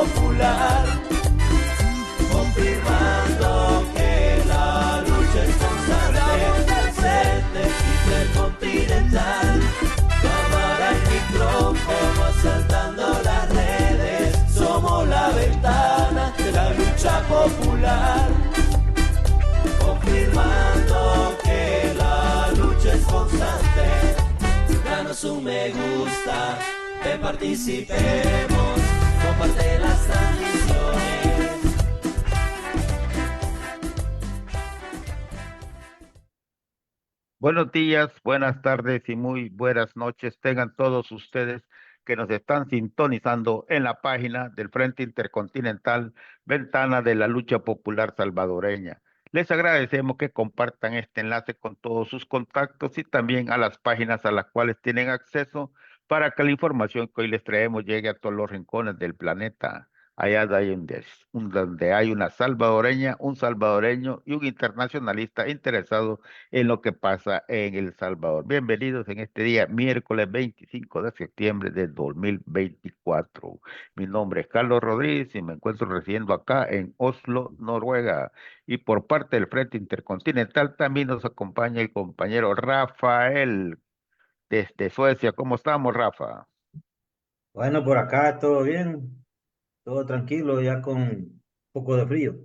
popular, confirmando que la lucha es constante, presente intercontinental, cámara y micrófono asaltando las redes, somos la ventana de la lucha popular, confirmando que la lucha es constante. Danos un me gusta, ven participemos, comparte las transmisiones. Buenos días, buenas tardes y muy buenas noches tengan todos ustedes que nos están sintonizando en la página del Frente Intercontinental, Ventana de la Lucha Popular Salvadoreña. Les agradecemos que compartan este enlace con todos sus contactos y también a las páginas a las cuales tienen acceso para que la información que hoy les traemos llegue a todos los rincones del planeta. Allá donde hay una salvadoreña, un salvadoreño y un internacionalista interesado en lo que pasa en El Salvador. Bienvenidos en este día, miércoles 25 de septiembre de 2024. Mi nombre es Carlos Rodríguez y me encuentro residiendo acá en Oslo, Noruega. Y por parte del Frente Intercontinental también nos acompaña el compañero Rafael desde Suecia. ¿Cómo estamos, Rafa? Bueno, por acá todo bien, todo tranquilo, ya con un poco de frío,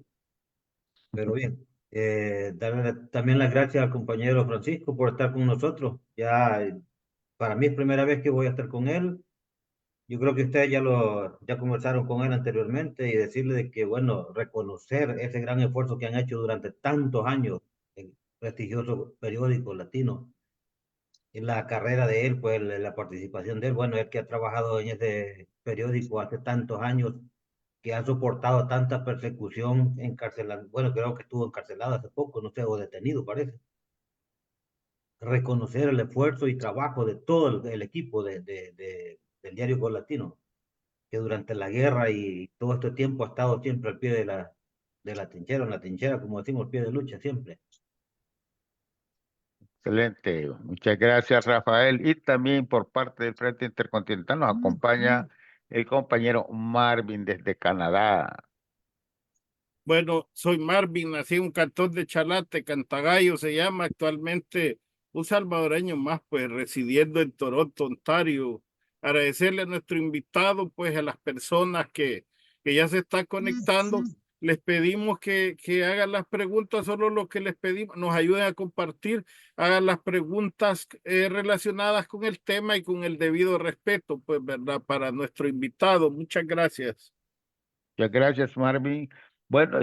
pero bien. Darle también las gracias al compañero Francisco por estar con nosotros. Ya para mí es primera vez que voy a estar con él. Yo creo que ustedes ya conversaron con él anteriormente y decirle de que, bueno, reconocer ese gran esfuerzo que han hecho durante tantos años el prestigioso periódico latino en la carrera de él, pues la participación de él, bueno, él que ha trabajado en ese periódico hace tantos años, que ha soportado tanta persecución, encarcelado, bueno, creo que estuvo encarcelado hace poco, no sé, o detenido parece. Reconocer el esfuerzo y trabajo de todo el equipo del diario Gol Latino, que durante la guerra y todo este tiempo ha estado siempre al pie de la trinchera, en la trinchera, como decimos, al pie de lucha siempre. Excelente, muchas gracias, Rafael. Y también por parte del Frente Intercontinental nos acompaña el compañero Marvin desde Canadá. Bueno, soy Marvin, nací en un cantón de Chalate, Cantagallo se llama actualmente, un salvadoreño más, pues residiendo en Toronto, Ontario. Agradecerle a nuestro invitado, pues a las personas que ya se están conectando. Les pedimos que hagan las preguntas, solo lo que les pedimos, nos ayuden a compartir, hagan las preguntas relacionadas con el tema y con el debido respeto, pues, ¿verdad? Para nuestro invitado. Muchas gracias. Muchas gracias, Marvin. Bueno,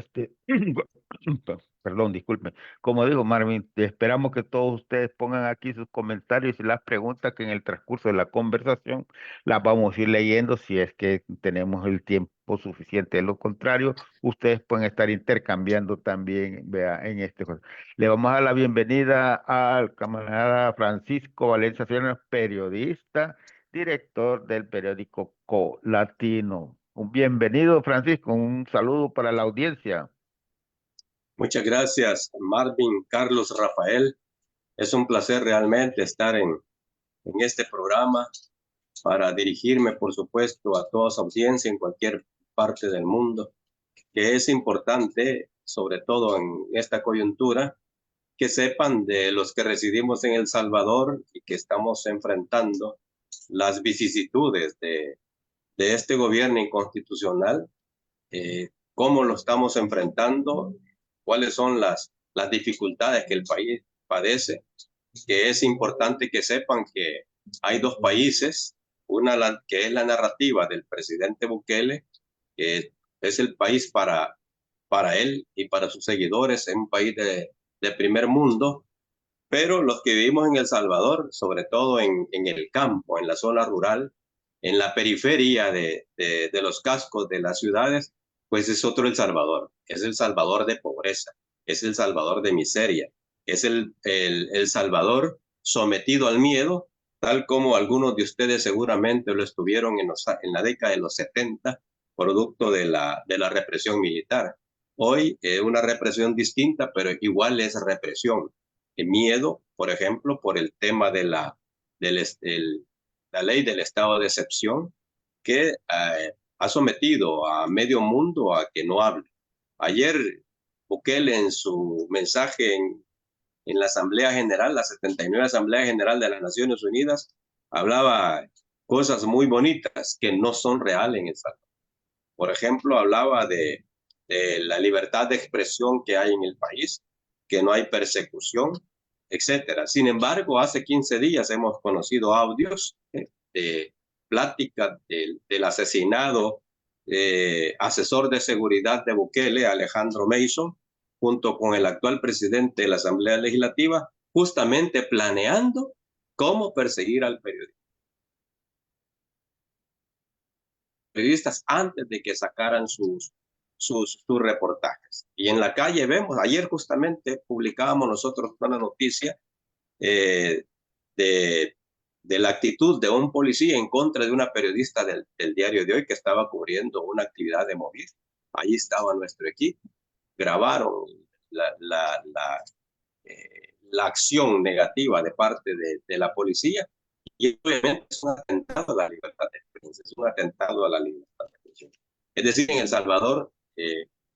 perdón, disculpe. Como dijo Marvin, esperamos que todos ustedes pongan aquí sus comentarios y las preguntas que en el transcurso de la conversación las vamos a ir leyendo si es que tenemos el tiempo suficiente. De lo contrario, ustedes pueden estar intercambiando también, vea, en este juego. Le vamos a dar la bienvenida al camarada Francisco Valencia Sierra, periodista, director del periódico Colatino. Un bienvenido, Francisco, un saludo para la audiencia. Muchas gracias, Marvin, Carlos, Rafael. Es un placer realmente estar en este programa para dirigirme, por supuesto, a toda su audiencia en cualquier parte del mundo, que es importante, sobre todo en esta coyuntura, que sepan de los que residimos en El Salvador y que estamos enfrentando las vicisitudes de este gobierno inconstitucional, cómo lo estamos enfrentando, cuáles son las dificultades que el país padece, que es importante que sepan que hay dos países, una que es la narrativa del presidente Bukele, que es el país para él y para sus seguidores, es un país de primer mundo, pero los que vivimos en El Salvador, sobre todo en el campo, en la zona rural, en la periferia de los cascos de las ciudades, pues es otro El Salvador. Es El Salvador de pobreza, es El Salvador de miseria, es el Salvador sometido al miedo, tal como algunos de ustedes seguramente lo estuvieron en la década de los 70, producto de la represión militar. Hoy una represión distinta, pero igual es represión. El miedo, por ejemplo, por el tema de la ley del estado de excepción, que ha sometido a medio mundo a que no hable. Ayer Bukele en su mensaje en la Asamblea General, la 79 Asamblea General de las Naciones Unidas, hablaba cosas muy bonitas que no son reales en El Salvador. Por ejemplo, hablaba de la libertad de expresión que hay en el país, que no hay persecución, etcétera. Sin embargo, hace 15 días hemos conocido audios de pláticas del asesinado asesor de seguridad de Bukele, Alejandro Mason, junto con el actual presidente de la Asamblea Legislativa, justamente planeando cómo perseguir al periodistas antes de que sacaran sus reportajes. Y en la calle vemos, ayer justamente publicábamos nosotros una noticia de la actitud de un policía en contra de una periodista del diario de hoy que estaba cubriendo una actividad de movida. Ahí estaba nuestro equipo, grabaron la acción negativa de parte de la policía, y obviamente es un atentado a la libertad de prensa, es un atentado a la libertad de expresión. Es decir, en El Salvador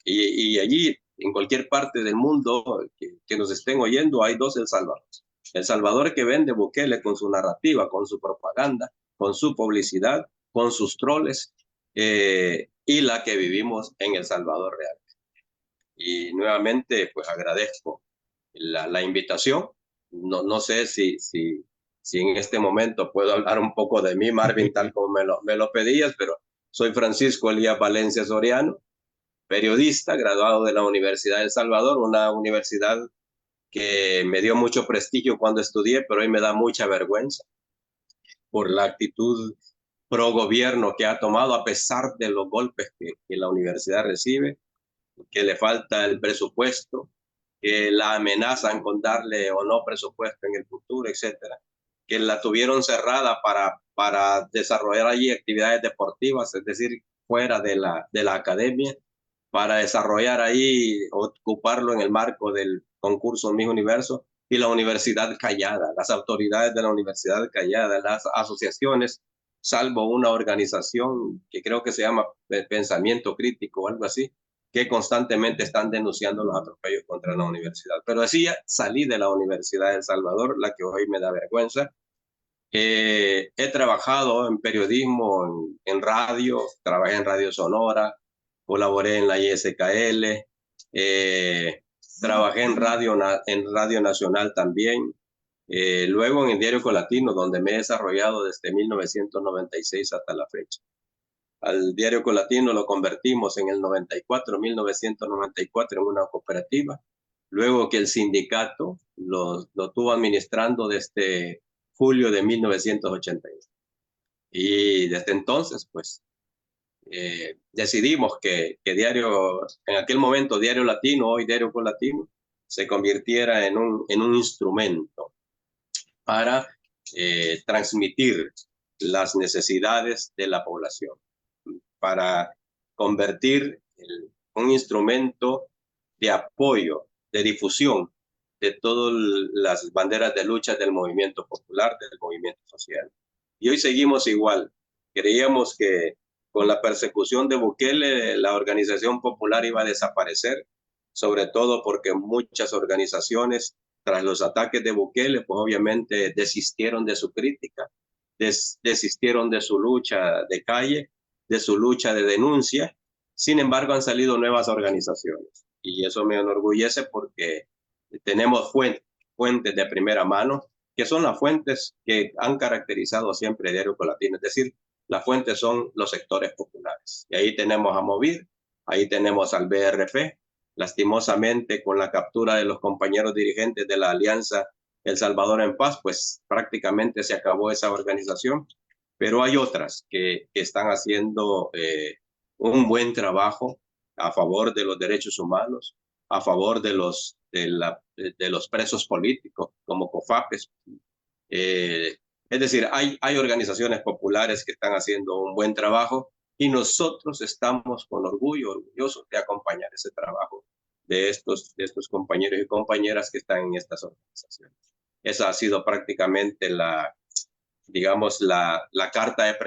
y allí, en cualquier parte del mundo que nos estén oyendo, hay dos El Salvadores. El Salvador que vende Bukele con su narrativa, con su propaganda, con su publicidad, con sus troles, y la que vivimos en El Salvador real. Y nuevamente, pues agradezco la invitación. No sé si en este momento puedo hablar un poco de mí, Marvin, tal como me lo pedías, pero soy Francisco Elías Valencia Soriano, periodista, graduado de la Universidad de El Salvador, una universidad que me dio mucho prestigio cuando estudié, pero hoy me da mucha vergüenza por la actitud pro gobierno que ha tomado, a pesar de los golpes que la universidad recibe, que le falta el presupuesto, que la amenazan con darle o no presupuesto en el futuro, etcétera, que la tuvieron cerrada para desarrollar allí actividades deportivas, es decir, fuera de la academia, para desarrollar ahí, ocuparlo en el marco del concurso Miss Universo, y la universidad callada, las autoridades de la universidad calladas, las asociaciones, salvo una organización que creo que se llama Pensamiento Crítico o algo así, que constantemente están denunciando los atropellos contra la universidad. Pero decía, salí de la Universidad de El Salvador, la que hoy me da vergüenza. He trabajado en periodismo, en radio, trabajé en Radio Sonora, colaboré en la ISKL, trabajé en Radio Nacional también, luego en el diario Colatino, donde me he desarrollado desde 1996 hasta la fecha. Al diario Colatino lo convertimos en el 1994, en una cooperativa, luego que el sindicato lo tuvo administrando desde julio de 1981. Y desde entonces, pues, decidimos que en aquel momento Diario Latino, hoy Diario Colatino, se convirtiera en un instrumento para transmitir las necesidades de la población, para convertir un instrumento de apoyo, de difusión de todas las banderas de lucha del movimiento popular, del movimiento social. Y hoy seguimos igual. Creíamos que con la persecución de Bukele, la organización popular iba a desaparecer, sobre todo porque muchas organizaciones, tras los ataques de Bukele, pues obviamente desistieron de su crítica, desistieron de su lucha de calle, de su lucha de denuncia. Sin embargo, han salido nuevas organizaciones y eso me enorgullece porque tenemos fuentes de primera mano, que son las fuentes que han caracterizado siempre Diario Colatino, es decir, las fuentes son los sectores populares. Y ahí tenemos a Movir, ahí tenemos al BRP, lastimosamente con la captura de los compañeros dirigentes de la Alianza El Salvador en Paz, pues prácticamente se acabó esa organización, pero hay otras que están haciendo un buen trabajo a favor de los derechos humanos, a favor de los presos políticos, como COFAPES. Es decir, hay organizaciones populares que están haciendo un buen trabajo y nosotros estamos con orgullosos de acompañar ese trabajo de estos compañeros y compañeras que están en estas organizaciones. Esa ha sido prácticamente la carta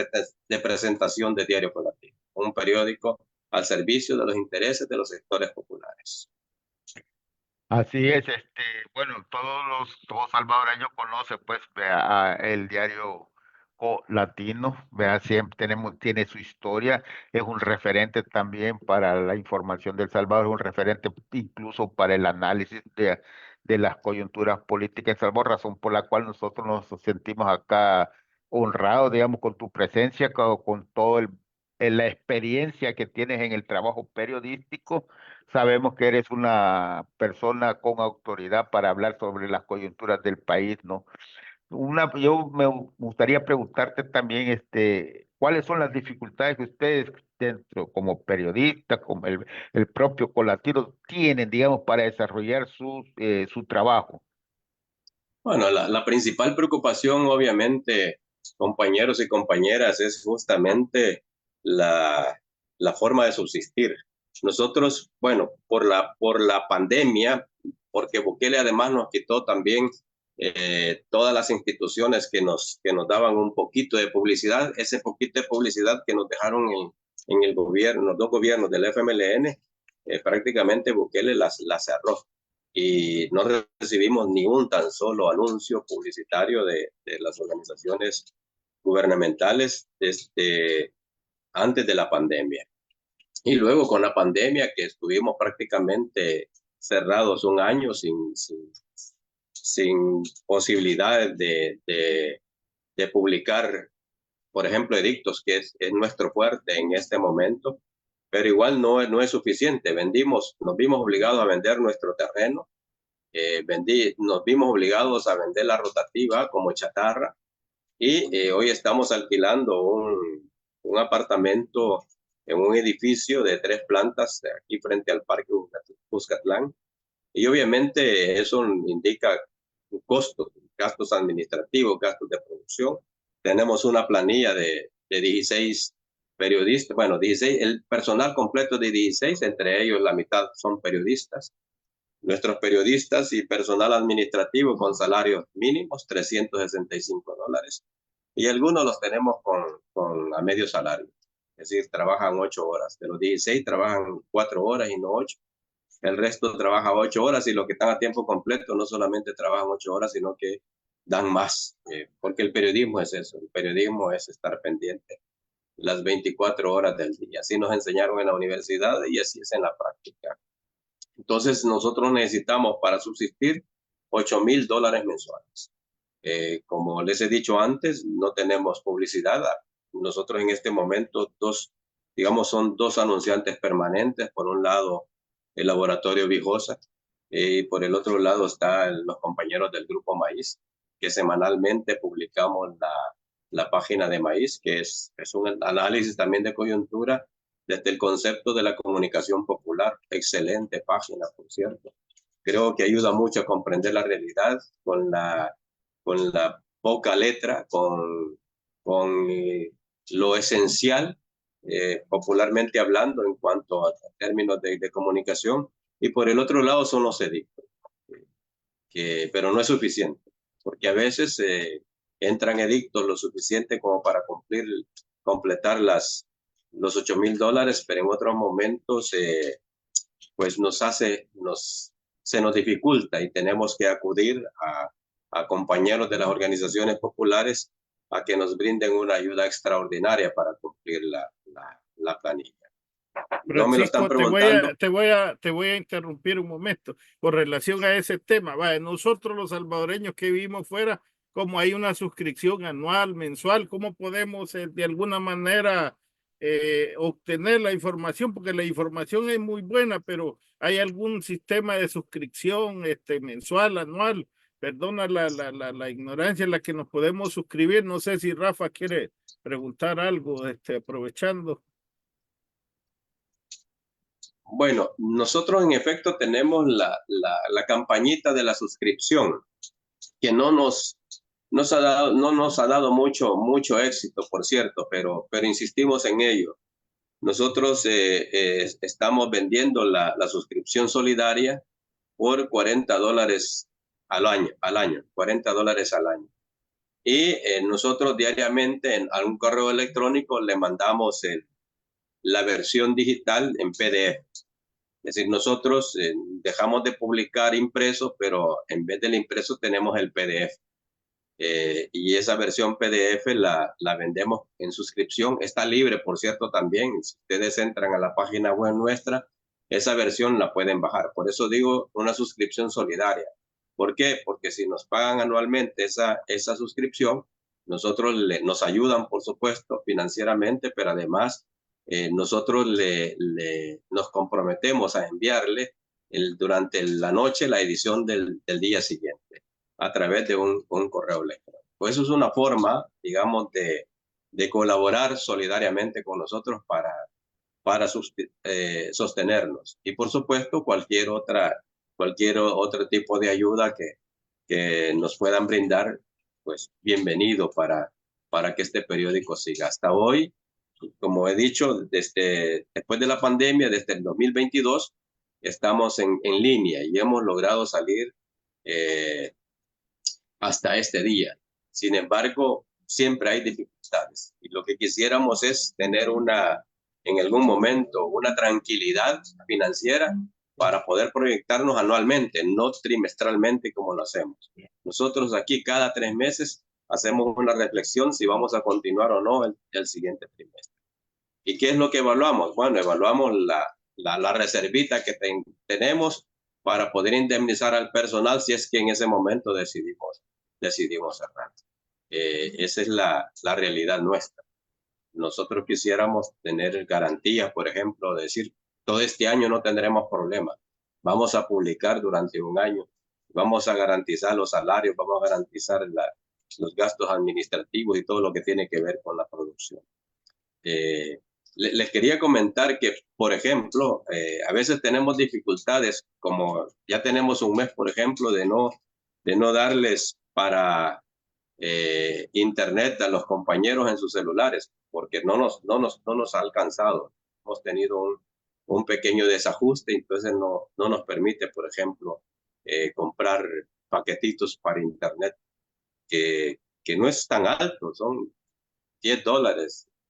de presentación de Diario Colatino. un periódico al servicio de los intereses de los sectores populares. Así es, bueno, todos salvadoreños conocen, pues, vea, el diario Latino, vea, siempre tiene su historia, es un referente también para la información del Salvador, es un referente incluso para el análisis de las coyunturas políticas de Salvador, razón por la cual nosotros nos sentimos acá honrados, digamos, con tu presencia, con todo la experiencia que tienes en el trabajo periodístico. Sabemos que eres una persona con autoridad para hablar sobre las coyunturas del país, ¿no? Yo me gustaría preguntarte también, ¿cuáles son las dificultades que ustedes dentro, como periodistas, como el propio Colatino, tienen, digamos, para desarrollar su trabajo? Bueno, la principal preocupación, obviamente, compañeros y compañeras, es justamente la forma de subsistir. Nosotros, bueno, por la pandemia, porque Bukele además nos quitó también todas las instituciones que nos daban un poquito de publicidad, ese poquito de publicidad que nos dejaron en el gobierno, los dos gobiernos del FMLN, prácticamente Bukele las cerró y no recibimos ni un tan solo anuncio publicitario de las organizaciones gubernamentales antes de la pandemia. Y luego con la pandemia, que estuvimos prácticamente cerrados un año sin posibilidades de publicar, por ejemplo, edictos, que es nuestro fuerte en este momento, pero igual no es suficiente. Nos vimos obligados a vender nuestro terreno, nos vimos obligados a vender la rotativa como chatarra y hoy estamos alquilando un apartamento en un edificio de 3 plantas aquí frente al Parque Cuscatlán. Y obviamente eso indica costos, gastos administrativos, gastos de producción. Tenemos una planilla de 16 periodistas, bueno, 16, el personal completo de 16, entre ellos la mitad son periodistas. Nuestros periodistas y personal administrativo con salarios mínimos, $365. Y algunos los tenemos a medio salario. Es decir, trabajan 8 horas. De los 16 trabajan 4 horas y no 8. El resto trabaja 8 horas y los que están a tiempo completo no solamente trabajan 8 horas, sino que dan más. Porque el periodismo es eso. El periodismo es estar pendiente las 24 horas del día. Así nos enseñaron en la universidad y así es en la práctica. Entonces, nosotros necesitamos para subsistir $8,000 mensuales. Como les he dicho antes, no tenemos publicidad. Nosotros en este momento, son dos anunciantes permanentes. Por un lado, el laboratorio Vijosa, y por el otro lado están los compañeros del Grupo Maíz, que semanalmente publicamos la página de Maíz, que es un análisis también de coyuntura desde el concepto de la comunicación popular. Excelente página, por cierto. Creo que ayuda mucho a comprender la realidad con la poca letra, con lo esencial, popularmente hablando, en cuanto a términos de comunicación. Y por el otro lado son los edictos, pero no es suficiente, porque a veces entran edictos lo suficiente como para completar los $8,000, pero en otros momentos pues se nos dificulta y tenemos que acudir a compañeros de las organizaciones populares a que nos brinden una ayuda extraordinaria para cumplir la planilla. No me lo están Francisco, preguntando. te voy a interrumpir un momento con relación a ese tema. Vaya, nosotros los salvadoreños que vivimos fuera, como hay una suscripción anual, mensual, ¿cómo podemos de alguna manera obtener la información? Porque la información es muy buena, pero ¿hay algún sistema de suscripción mensual, anual? Perdona la ignorancia en la que nos podemos suscribir. No sé si Rafa quiere preguntar algo, aprovechando. Bueno, nosotros en efecto tenemos la campañita de la suscripción, que no nos ha dado mucho éxito, por cierto, pero insistimos en ello. Nosotros estamos vendiendo la suscripción solidaria por $40 al año, $40 al año. Y nosotros diariamente a un correo electrónico le mandamos la versión digital en PDF. Es decir, nosotros dejamos de publicar impreso, pero en vez del impreso tenemos el PDF. Y esa versión PDF la vendemos en suscripción. Está libre, por cierto, también. Si ustedes entran a la página web nuestra, esa versión la pueden bajar. Por eso digo una suscripción solidaria. ¿Por qué? Porque si nos pagan anualmente esa suscripción, nosotros nos ayudan, por supuesto, financieramente, pero además nosotros nos comprometemos a enviarle durante la noche la edición del día siguiente a través de un correo electrónico. Pues eso es una forma, digamos, de colaborar solidariamente con nosotros para sostenernos. Y por supuesto, cualquier otro tipo de ayuda que nos puedan brindar, pues bienvenido para que este periódico siga. Hasta hoy, como he dicho, después de la pandemia, desde el 2022, estamos en línea y hemos logrado salir hasta este día. Sin embargo, siempre hay dificultades y lo que quisiéramos es tener en algún momento una tranquilidad financiera para poder proyectarnos anualmente, no trimestralmente como lo hacemos. Nosotros aquí cada 3 meses hacemos una reflexión si vamos a continuar o no el siguiente trimestre. ¿Y qué es lo que evaluamos? Bueno, evaluamos la reservita que tenemos para poder indemnizar al personal si es que en ese momento decidimos cerrar. Esa es la realidad nuestra. Nosotros quisiéramos tener garantías, por ejemplo, de decir, todo este año no tendremos problemas. Vamos a publicar durante un año, vamos a garantizar los salarios, vamos a garantizar los gastos administrativos y todo lo que tiene que ver con la producción. Les quería comentar que, por ejemplo, a veces tenemos dificultades, como ya tenemos un mes, por ejemplo, de no darles para internet a los compañeros en sus celulares, porque no nos ha alcanzado. Hemos tenido un pequeño desajuste, entonces no nos permite, por ejemplo, comprar paquetitos para internet que no es tan alto, son $10,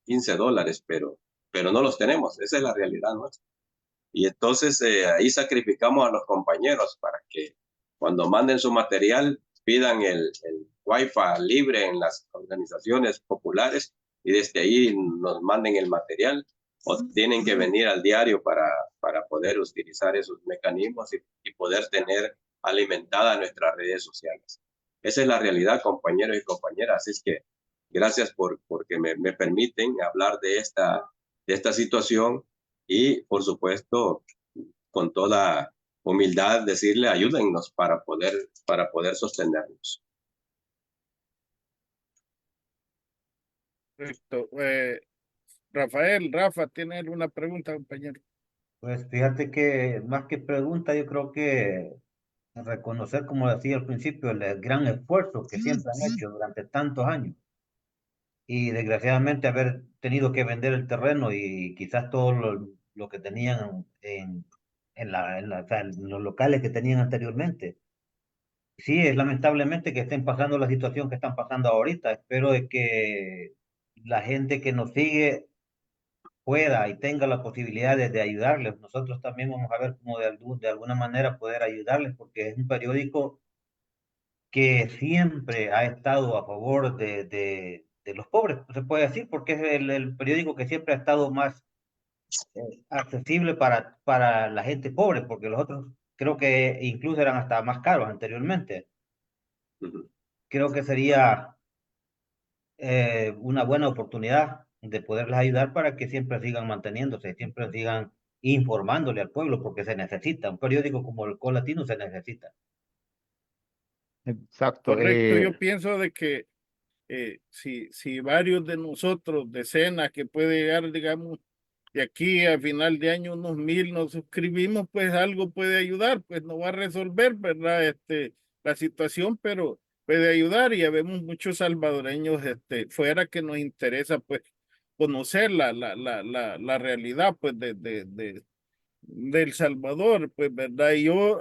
$15, pero no los tenemos. Esa es la realidad nuestra. Y entonces ahí sacrificamos a los compañeros para que cuando manden su material pidan el Wi-Fi libre en las organizaciones populares y desde ahí nos manden el material, o tienen que venir al diario para poder utilizar esos mecanismos y poder tener alimentadas nuestras redes sociales. Esa es la realidad, compañeros y compañeras. Así es que gracias porque me permiten hablar de esta situación y, por supuesto, con toda humildad decirle, ayúdennos para poder sostenernos. Perfecto. Rafa, ¿tiene alguna pregunta, compañero? Pues fíjate que más que pregunta, yo creo que reconocer, como decía al principio, el gran esfuerzo que siempre han hecho durante tantos años y desgraciadamente haber tenido que vender el terreno y quizás todo lo que tenían o sea, en los locales que tenían anteriormente. Sí, es lamentablemente que estén pasando la situación que están pasando ahorita. Espero de que la gente que nos sigue pueda y tenga la posibilidad de ayudarles. Nosotros también vamos a ver cómo de alguna manera poder ayudarles, porque es un periódico que siempre ha estado a favor de los pobres, se puede decir, porque es el periódico que siempre ha estado más accesible para la gente pobre, porque los otros creo que incluso eran hasta más caros anteriormente. Creo que sería una buena oportunidad de poderles ayudar para que siempre sigan manteniéndose, siempre sigan informándole al pueblo, porque se necesita. Un periódico como el Colatino se necesita. Exacto. Correcto, yo pienso de que si varios de nosotros, decenas que puede llegar, digamos, de aquí a final de año unos 1000 nos suscribimos, pues algo puede ayudar, pues no va a resolver, ¿verdad? La situación, pero puede ayudar y ya vemos muchos salvadoreños fuera que nos interesa pues conocer la realidad pues de El Salvador, pues, ¿verdad? Y yo,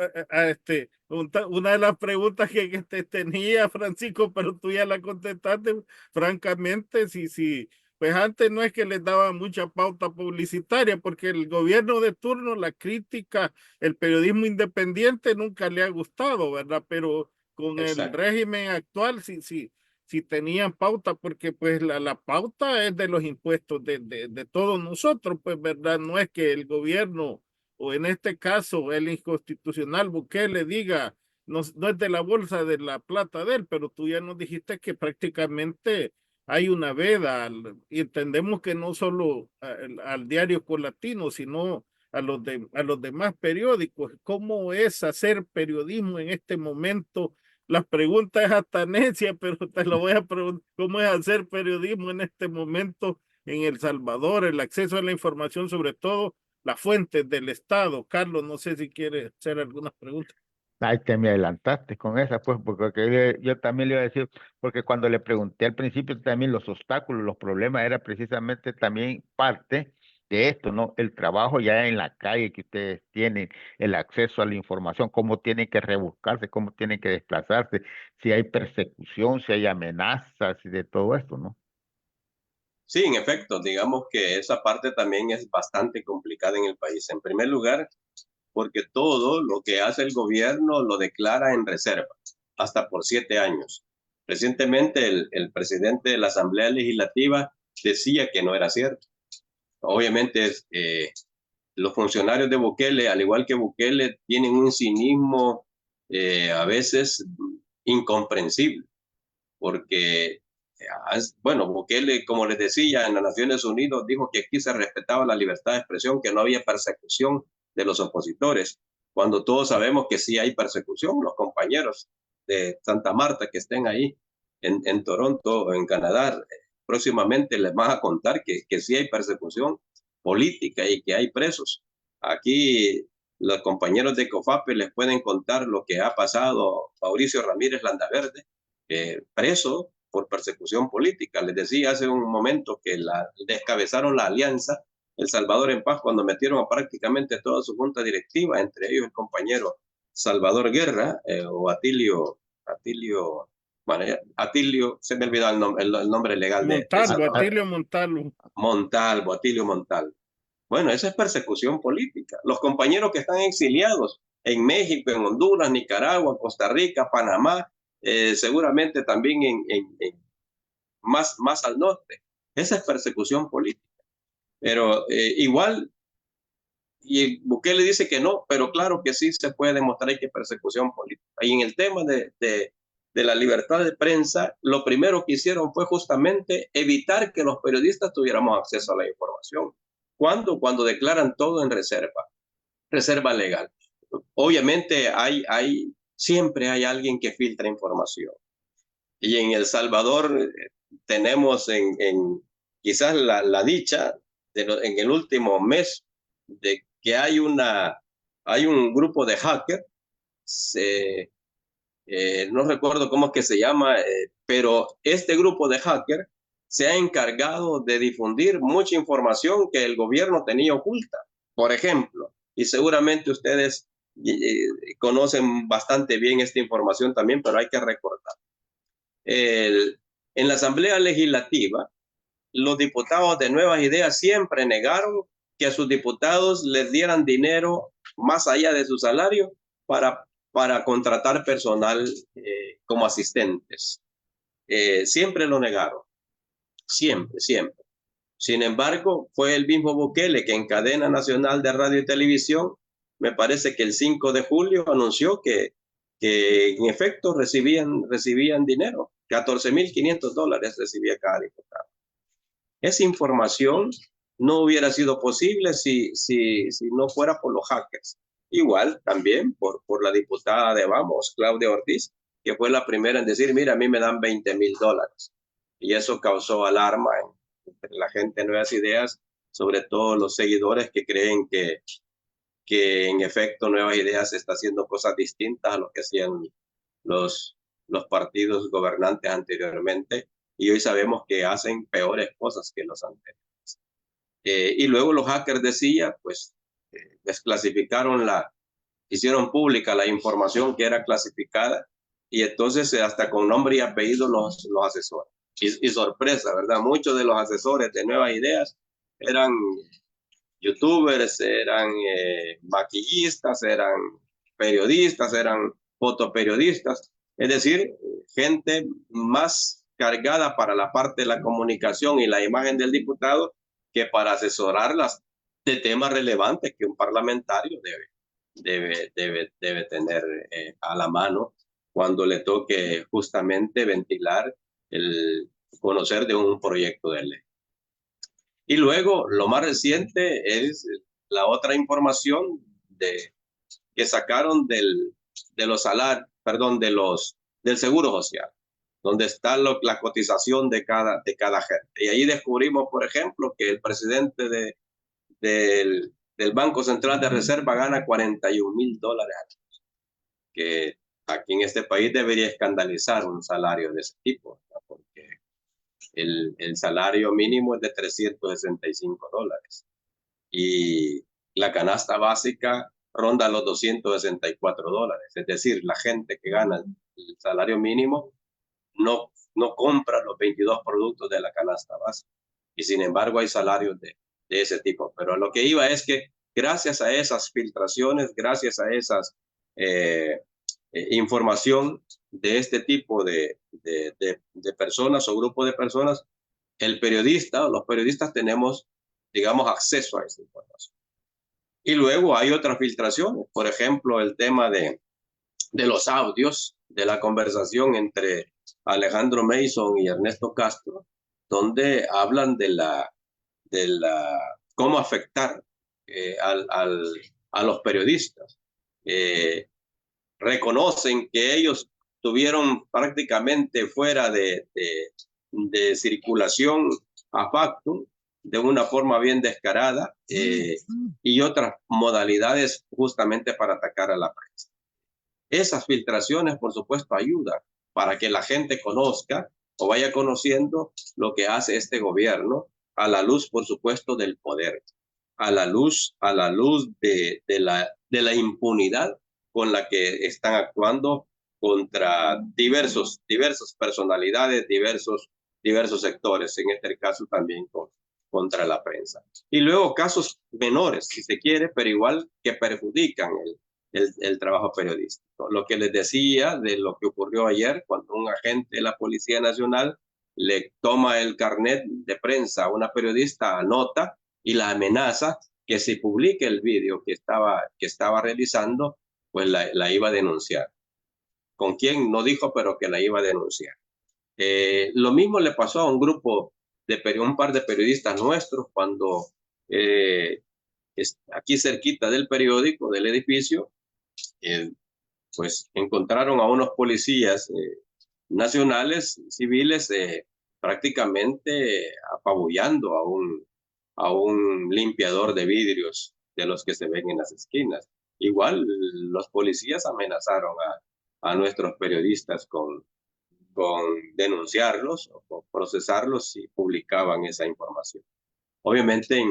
una de las preguntas que tenía, Francisco, pero tú ya la contestaste, francamente, si pues antes no es que les daban mucha pauta publicitaria, porque el gobierno de turno, la crítica, el periodismo independiente nunca le ha gustado, ¿verdad? Pero con el Exacto. régimen actual sí tenían pauta, porque pues la pauta es de los impuestos de todos nosotros, pues, ¿verdad? No es que el gobierno, o en este caso el inconstitucional Bukele diga, no es de la bolsa de la plata de él, pero tú ya nos dijiste que prácticamente hay una veda y entendemos que no solo al diario Colatino, sino a los demás periódicos. ¿Cómo es hacer periodismo en este momento? La pregunta es hasta necia, pero te lo voy a preguntar. ¿Cómo es hacer periodismo en este momento en El Salvador? El acceso a la información, sobre todo las fuentes del Estado. Carlos, no sé si quiere hacer algunas preguntas. Ay, te me adelantaste con esa, pues, porque yo también le iba a decir, porque cuando le pregunté al principio también los obstáculos, los problemas, era precisamente también parte de esto, ¿no? El trabajo ya en la calle que ustedes tienen, el acceso a la información, cómo tienen que rebuscarse, cómo tienen que desplazarse, si hay persecución, si hay amenazas y de todo esto, ¿no? Sí, en efecto, digamos que esa parte también es bastante complicada en el país. En primer lugar, porque todo lo que hace el gobierno lo declara en reserva, hasta por 7 años. Recientemente el presidente de la Asamblea Legislativa decía que no era cierto. Obviamente los funcionarios de Bukele, al igual que Bukele, tienen un cinismo a veces incomprensible, porque, bueno, Bukele, como les decía, en las Naciones Unidas dijo que aquí se respetaba la libertad de expresión, que no había persecución de los opositores, cuando todos sabemos que sí hay persecución. Los compañeros de Santa Marta que estén ahí en Toronto o en Canadá, próximamente les van a contar que sí hay persecución política y que hay presos. Aquí los compañeros de COFAPE les pueden contar lo que ha pasado. Mauricio Ramírez Landaverde, preso por persecución política. Les decía hace un momento que descabezaron la alianza El Salvador en Paz cuando metieron a prácticamente toda su junta directiva, entre ellos el compañero Salvador Guerra o Atilio, se me olvidó el nombre legal de Montalvo, Salvador. Atilio Montalvo. Atilio Montalvo. Bueno, esa es persecución política. Los compañeros que están exiliados en México, en Honduras, Nicaragua, Costa Rica, Panamá, seguramente también más al norte. Esa es persecución política. Pero igual, y Bukele dice que no, pero claro que sí se puede demostrar que es persecución política. Y en el tema de la libertad de prensa, lo primero que hicieron fue justamente evitar que los periodistas tuviéramos acceso a la información. Cuando declaran todo en reserva legal. Obviamente siempre hay alguien que filtra información. Y en El Salvador tenemos quizás la dicha en el último mes de que hay un grupo de hackers, no recuerdo cómo es que se llama, pero este grupo de hackers se ha encargado de difundir mucha información que el gobierno tenía oculta. Por ejemplo, y seguramente ustedes conocen bastante bien esta información también, pero hay que recordar. En la Asamblea Legislativa, los diputados de Nuevas Ideas siempre negaron que a sus diputados les dieran dinero más allá de su salario para contratar personal como asistentes. Siempre lo negaron, siempre. Sin embargo, fue el mismo Bukele que en cadena nacional de radio y televisión, me parece que el 5 de julio anunció que en efecto recibían dinero. $14,500 recibía cada diputado. Esa información no hubiera sido posible si no fuera por los hackers. Igual también por la diputada de Vamos, Claudia Ortiz, que fue la primera en decir, mira, a mí me dan $20,000. Y eso causó alarma entre la gente de Nuevas Ideas, sobre todo los seguidores que creen que en efecto Nuevas Ideas está haciendo cosas distintas a lo que hacían los partidos gobernantes anteriormente, y hoy sabemos que hacen peores cosas que los anteriores. Y luego los hackers decía, pues desclasificaron hicieron pública la información que era clasificada, y entonces hasta con nombre y apellido los asesoran. y sorpresa, ¿verdad? Muchos de los asesores de Nuevas Ideas eran youtubers, eran maquillistas, eran periodistas, eran fotoperiodistas, es decir, gente más cargada para la parte de la comunicación y la imagen del diputado que para asesorarlas de temas relevantes que un parlamentario debe tener a la mano cuando le toque justamente ventilar el conocer de un proyecto de ley. Y luego, lo más reciente es la otra información que sacaron del Seguro Social, donde está la cotización de cada gente. Y ahí descubrimos, por ejemplo, que el presidente del Banco Central de Reserva gana $41,000 al año, que aquí en este país debería escandalizar un salario de ese tipo, ¿no? Porque el salario mínimo es de $365 y la canasta básica ronda los $264. Es decir, la gente que gana el salario mínimo no compra los 22 productos de la canasta básica. Y sin embargo hay salarios de ese tipo. Pero lo que iba es que gracias a esas filtraciones, gracias a esas información de este tipo de personas o grupo de personas, los periodistas tenemos, digamos, acceso a esa información. Y luego hay otras filtraciones, por ejemplo, el tema de los audios de la conversación entre Alejandro Mason y Ernesto Castro, donde hablan de cómo afectar a los periodistas. Reconocen que ellos tuvieron prácticamente fuera de circulación a factum de una forma bien descarada y otras modalidades justamente para atacar a la prensa. Esas filtraciones, por supuesto, ayudan para que la gente conozca o vaya conociendo lo que hace este gobierno a la luz, por supuesto, del poder, a la luz de la impunidad con la que están actuando contra diversas personalidades, diversos sectores, en este caso también contra la prensa. Y luego casos menores, si se quiere, pero igual que perjudican el trabajo periodístico. Lo que les decía de lo que ocurrió ayer, cuando un agente de la Policía Nacional le toma el carnet de prensa a una periodista, anota y la amenaza que si publique el vídeo que estaba realizando, pues la iba a denunciar. ¿Con quién? No dijo, pero que la iba a denunciar. Lo mismo le pasó a un par de periodistas nuestros cuando aquí cerquita del periódico, del edificio, pues encontraron a unos policías nacionales, civiles, prácticamente apabullando a un limpiador de vidrios de los que se ven en las esquinas. Igual los policías amenazaron a nuestros periodistas con denunciarlos o con procesarlos si publicaban esa información. Obviamente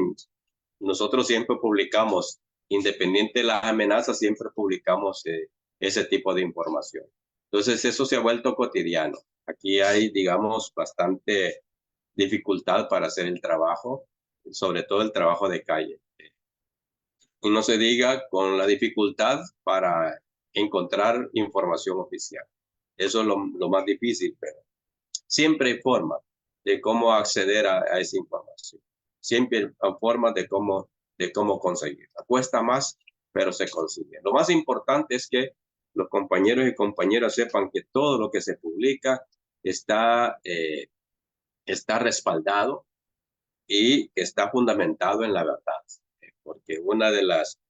nosotros siempre publicamos, independiente de las amenazas, siempre publicamos ese tipo de información. Entonces eso se ha vuelto cotidiano. Aquí hay, digamos, bastante dificultad para hacer el trabajo, sobre todo el trabajo de calle. Y no se diga con la dificultad para encontrar información oficial. Eso es lo más difícil, pero siempre hay forma de cómo acceder a esa información. Siempre hay formas de cómo conseguirla. Cuesta más, pero se consigue. Lo más importante es que los compañeros y compañeras sepan que todo lo que se publica está respaldado y está fundamentado en la verdad. Porque una de las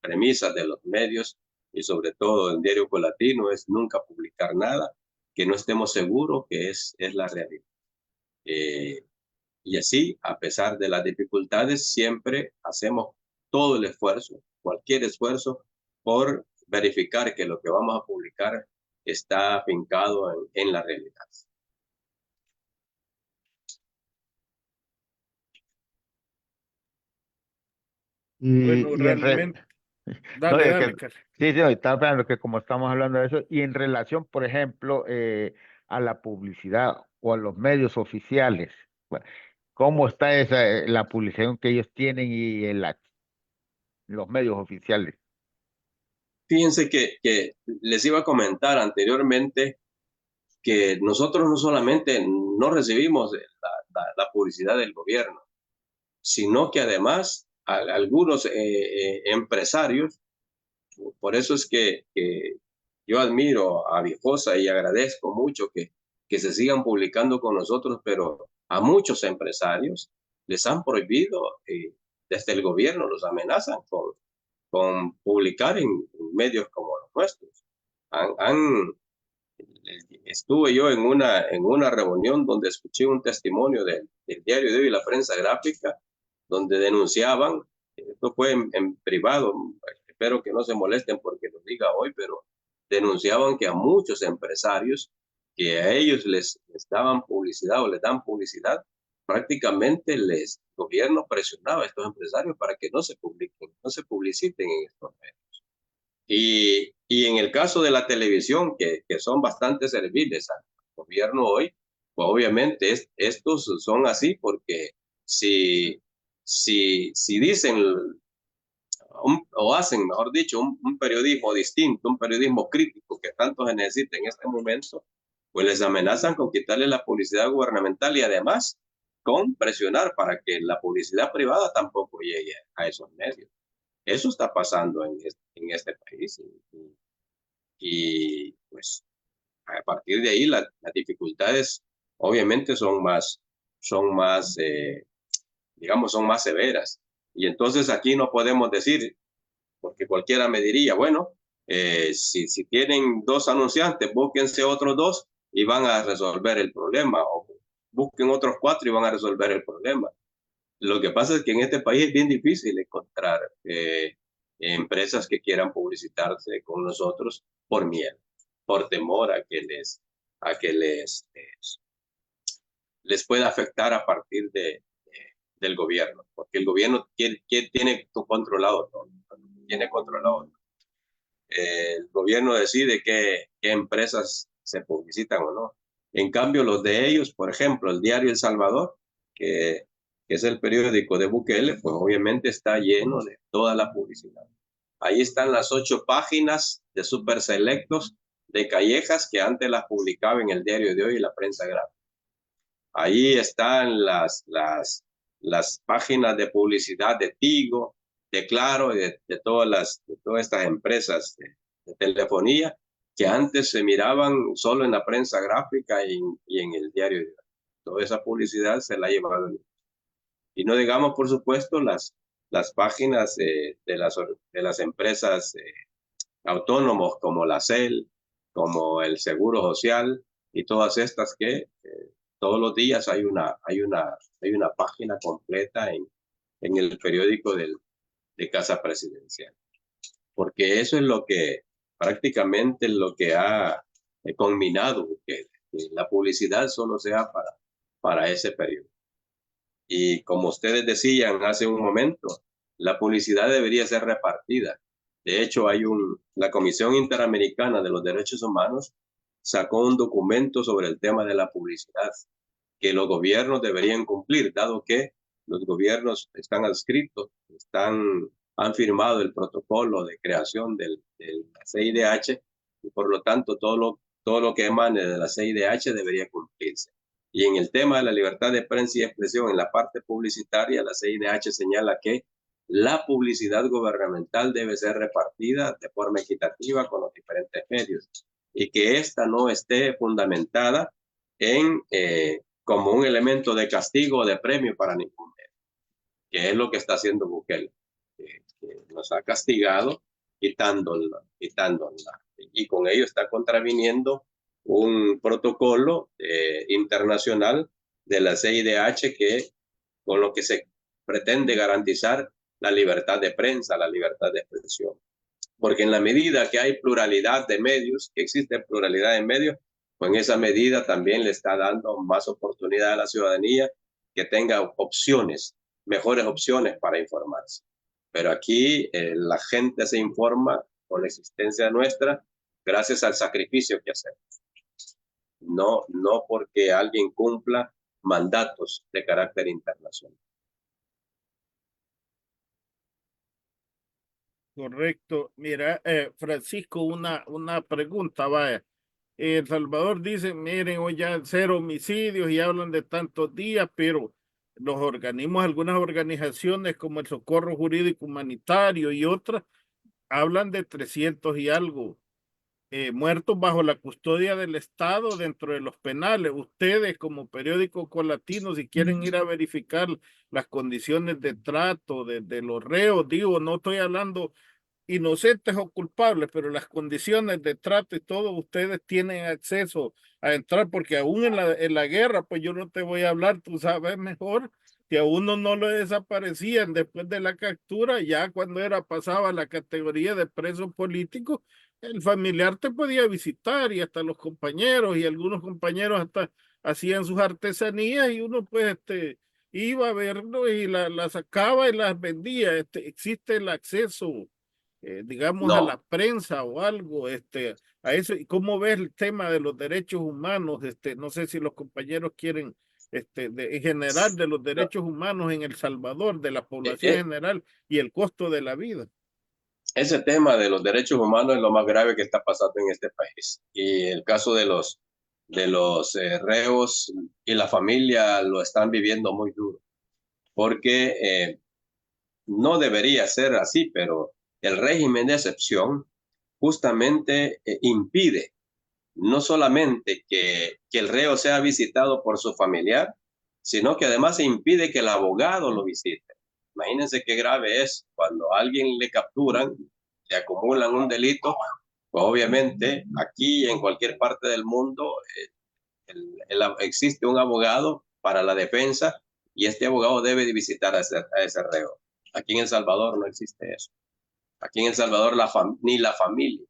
premisas de los medios y sobre todo el diario Colatino es nunca publicar nada que no estemos seguros que es la realidad. Y así, a pesar de las dificultades, siempre hacemos todo el esfuerzo, cualquier esfuerzo, por verificar que lo que vamos a publicar está afincado en la realidad. Bueno, realmente. Dale, Carlos. Sí, estaba hablando que como estamos hablando de eso, y en relación, por ejemplo, a la publicidad, o a los medios oficiales? Bueno, ¿cómo está la publicación que ellos tienen y los medios oficiales? Fíjense que les iba a comentar anteriormente que nosotros no solamente no recibimos la publicidad del gobierno, sino que además algunos empresarios, por eso es que yo admiro a Viejosa y agradezco mucho que se sigan publicando con nosotros, pero a muchos empresarios les han prohibido, desde el gobierno los amenazan con publicar en medios como los nuestros. Estuve yo en una reunión donde escuché un testimonio del diario de hoy y la prensa gráfica, donde denunciaban, esto fue en privado, espero que no se molesten porque lo diga hoy, pero denunciaban que a muchos empresarios que a ellos les daban publicidad o les dan publicidad, prácticamente el gobierno presionaba a estos empresarios para que no se publiquen, no se publiciten en estos medios. Y en el caso de la televisión, que son bastante serviles al gobierno hoy, pues obviamente estos son así porque si dicen o hacen, mejor dicho, un periodismo distinto, un periodismo crítico que tanto se necesita en este momento, pues les amenazan con quitarle la publicidad gubernamental y además con presionar para que la publicidad privada tampoco llegue a esos medios. Eso está pasando en este país y pues a partir de ahí las dificultades obviamente son más, digamos, son más severas. Y entonces aquí no podemos decir, porque cualquiera me diría, bueno, si tienen 2 anunciantes, búsquense otros 2 y van a resolver el problema, o busquen otros 4 y van a resolver el problema. Lo que pasa es que en este país es bien difícil encontrar empresas que quieran publicitarse con nosotros por miedo, por temor a que les pueda afectar a partir del gobierno, porque el gobierno tiene controlado todo, tiene controlado todo. El gobierno decide qué empresas se publicitan o no. En cambio, los de ellos, por ejemplo, el diario El Salvador, que es el periódico de Bukele, pues obviamente está lleno de toda la publicidad. Ahí están las 8 páginas de super selectos de Callejas que antes las publicaba en el diario de hoy y la prensa gráfica. Ahí están las páginas de publicidad de Tigo, de Claro y de todas estas empresas de telefonía que antes se miraban solo en la prensa gráfica y en el diario de hoy. Toda esa publicidad se la ha llevado. Y no digamos, por supuesto, las páginas de las empresas autónomos como la CEL, como el Seguro Social y todas estas que todos los días hay una página completa en el periódico de Casa Presidencial. Porque eso es lo que prácticamente lo que ha culminado, que la publicidad solo sea para ese periodo. Y como ustedes decían hace un momento, la publicidad debería ser repartida. De hecho, la Comisión Interamericana de los Derechos Humanos sacó un documento sobre el tema de la publicidad que los gobiernos deberían cumplir, dado que los gobiernos están adscritos, han firmado el protocolo de creación del CIDH y por lo tanto todo lo que emane de la CIDH debería cumplirse. Y en el tema de la libertad de prensa y expresión, en la parte publicitaria, la CIDH señala que la publicidad gubernamental debe ser repartida de forma equitativa con los diferentes medios y que ésta no esté fundamentada como un elemento de castigo o de premio para ningún medio, que es lo que está haciendo Bukele, que nos ha castigado quitándola, y con ello está contraviniendo un protocolo internacional de la CIDH con lo que se pretende garantizar la libertad de prensa, la libertad de expresión. Porque en la medida que hay pluralidad de medios, que existe pluralidad de medios, pues en esa medida también le está dando más oportunidad a la ciudadanía que tenga opciones, mejores opciones para informarse. Pero aquí la gente se informa con la existencia nuestra gracias al sacrificio que hacemos. no porque alguien cumpla mandatos de carácter internacional. Correcto. Mira, Francisco, una pregunta, vaya. El Salvador dice, miren, hoy ya 0 homicidios y hablan de tantos días, pero los organismos, algunas organizaciones como el Socorro Jurídico Humanitario y otras, hablan de 300 y algo muertos bajo la custodia del Estado dentro de los penales. Ustedes como periódico Colatino, si quieren ir a verificar las condiciones de trato de los reos, digo, no estoy hablando inocentes o culpables, pero las condiciones de trato y todo, ustedes tienen acceso a entrar, porque aún en la guerra, pues yo no te voy a hablar, tú sabes mejor, que a uno no lo desaparecían después de la captura, ya cuando era pasaba la categoría de preso político, el familiar te podía visitar y hasta los compañeros y algunos compañeros hasta hacían sus artesanías y uno pues iba a verlo y la sacaba y las vendía. Existe el acceso digamos, a No, la prensa o algo, a eso, y cómo ves el tema de los derechos humanos, no sé si los compañeros quieren, en general, de los derechos humanos en El Salvador, de la población eh, general y el costo de la vida. ese tema de los derechos humanos es lo más grave que está pasando en este país. Y el caso de los reos y la familia lo están viviendo muy duro, porque no debería ser así, pero el régimen de excepción justamente impide no solamente que el reo sea visitado por su familiar, sino que además impide que el abogado lo visite. Imagínense qué grave es cuando a alguien le capturan, le acumulan un delito, pues obviamente aquí y en cualquier parte del mundo existe un abogado para la defensa y este abogado debe de visitar a ese reo. Aquí en El Salvador no existe eso. Aquí en El Salvador ni la familia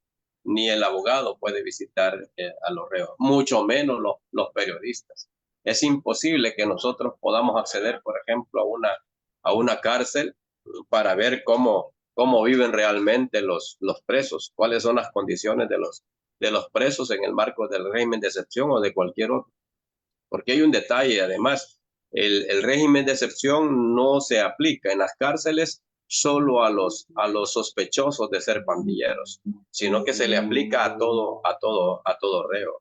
ni el abogado puede visitar a los reos, mucho menos los periodistas. Es imposible que nosotros podamos acceder, por ejemplo, a una cárcel para ver cómo viven realmente los presos, cuáles son las condiciones de los presos en el marco del régimen de excepción o de cualquier otro. Porque hay un detalle, además, el régimen de excepción no se aplica en las cárceles solo a los sospechosos de ser pandilleros, sino que se le aplica a todo reo.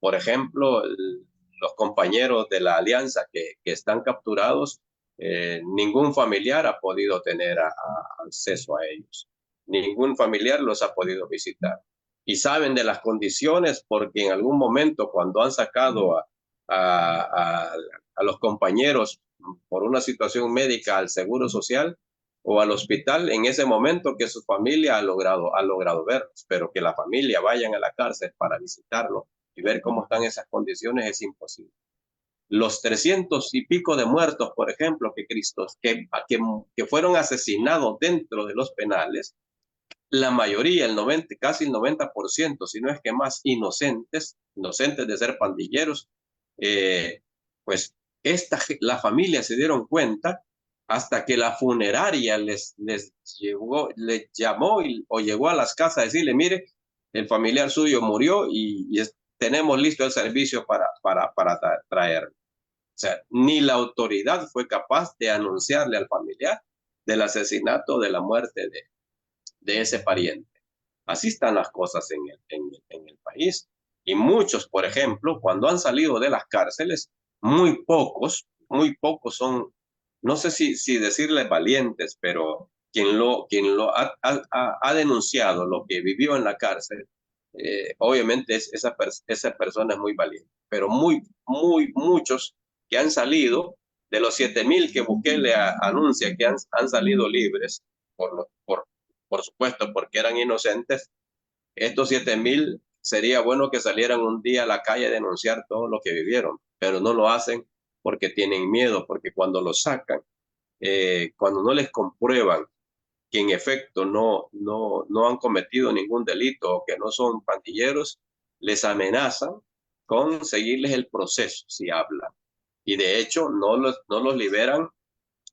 Por ejemplo, los compañeros de la alianza que están capturados, ningún familiar ha podido tener acceso a ellos. Ningún familiar los ha podido visitar. Y saben de las condiciones porque en algún momento cuando han sacado a los compañeros por una situación médica al Seguro Social o al hospital, en ese momento que su familia ha logrado verlos, pero que la familia vayan a la cárcel para visitarlo y ver cómo están esas condiciones es imposible. Los 300 y pico de muertos, por ejemplo, que fueron asesinados dentro de los penales, la mayoría, casi el 90%, si no es que más inocentes de ser pandilleros, pues la familia se dieron cuenta hasta que la funeraria les llamó o llegó a las casas a decirle, mire, el familiar suyo murió y tenemos listo el servicio para traerlo. O sea, ni la autoridad fue capaz de anunciarle al familiar del asesinato, de la muerte de ese pariente. Así están las cosas en el país. Y muchos, por ejemplo, cuando han salido de las cárceles, muy pocos son, no sé si decirles valientes, pero quien lo ha denunciado lo que vivió en la cárcel, obviamente esa persona es muy valiente. Pero muchos que han salido, de los 7,000 que Bukele anuncia que han salido libres, por supuesto, porque eran inocentes, estos 7,000 sería bueno que salieran un día a la calle a denunciar todo lo que vivieron, pero no lo hacen porque tienen miedo, porque cuando los sacan, cuando no les comprueban que en efecto no han cometido ningún delito o que no son pandilleros, les amenazan con seguirles el proceso si hablan. Y de hecho no los liberan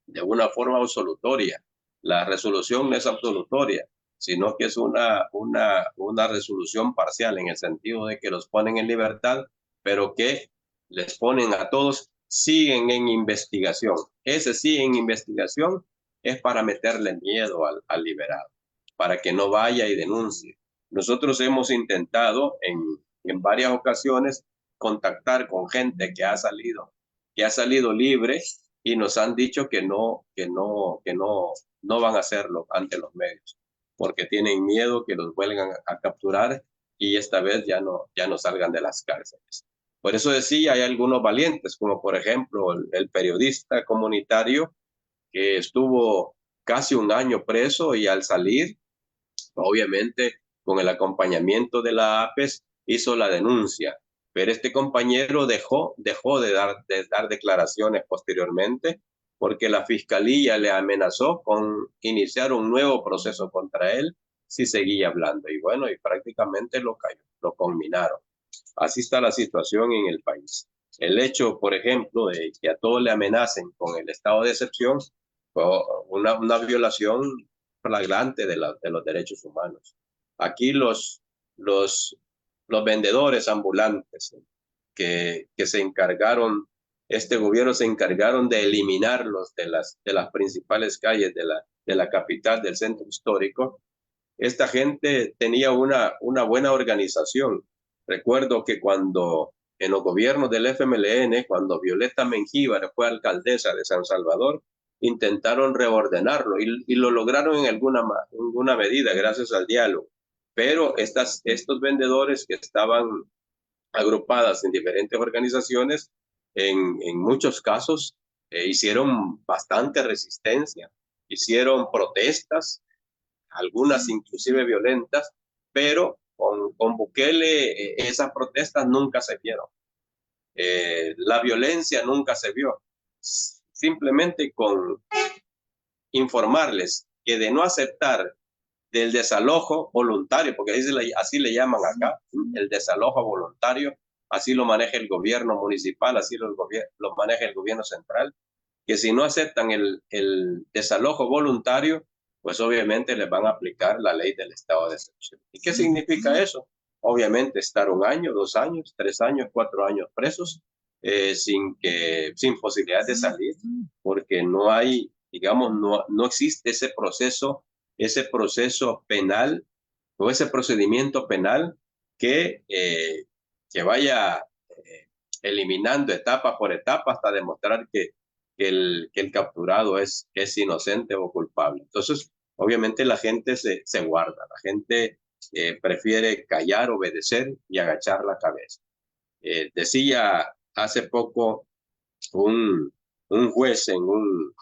de una forma absolutoria. La resolución no es absolutoria, sino que es una resolución parcial en el sentido de que los ponen en libertad pero que les ponen a todos, siguen en investigación. Ese sigue en investigación es para meterle miedo al liberado, para que no vaya y denuncie. Nosotros hemos intentado en varias ocasiones contactar con gente que ha salido libre y nos han dicho que no van a hacerlo ante los medios, porque tienen miedo que los vuelvan a capturar y esta vez ya no salgan de las cárceles. Por eso decía, hay algunos valientes, como por ejemplo el periodista comunitario que estuvo casi un año preso y al salir, obviamente con el acompañamiento de la APES, hizo la denuncia. Pero este compañero dejó de dar declaraciones posteriormente porque la fiscalía le amenazó con iniciar un nuevo proceso contra él si seguía hablando. Y bueno, y prácticamente lo conminaron. Así está la situación en el país. El hecho, por ejemplo, de que a todos le amenacen con el estado de excepción fue una violación flagrante de los derechos humanos. Aquí los vendedores ambulantes que se encargaron, este gobierno se encargaron de eliminarlos de las principales calles de la capital, del centro histórico. Esta gente tenía una buena organización. Recuerdo que cuando en los gobiernos del FMLN, cuando Violeta Mengíbar fue alcaldesa de San Salvador, intentaron reordenarlo y lo lograron en alguna medida gracias al diálogo. Pero estos vendedores que estaban agrupadas en diferentes organizaciones, en muchos casos hicieron bastante resistencia, hicieron protestas, algunas inclusive violentas, pero con Bukele esas protestas nunca se vieron. La violencia nunca se vio. Simplemente con informarles que de no aceptar del desalojo voluntario, porque así le llaman acá, el desalojo voluntario, así lo maneja el gobierno municipal, así lo maneja el gobierno central, que si no aceptan el desalojo voluntario, pues obviamente les van a aplicar la ley del estado de excepción. ¿Y qué significa eso? Obviamente estar 1 año, 2 años, 3 años, 4 años presos, sin posibilidad de salir, porque no hay, digamos, no existe ese proceso penal o ese procedimiento penal que vaya eliminando etapa por etapa hasta demostrar que el capturado es inocente o culpable. Entonces, obviamente la gente se guarda, la gente prefiere callar, obedecer y agachar la cabeza. Decía hace poco un juez en un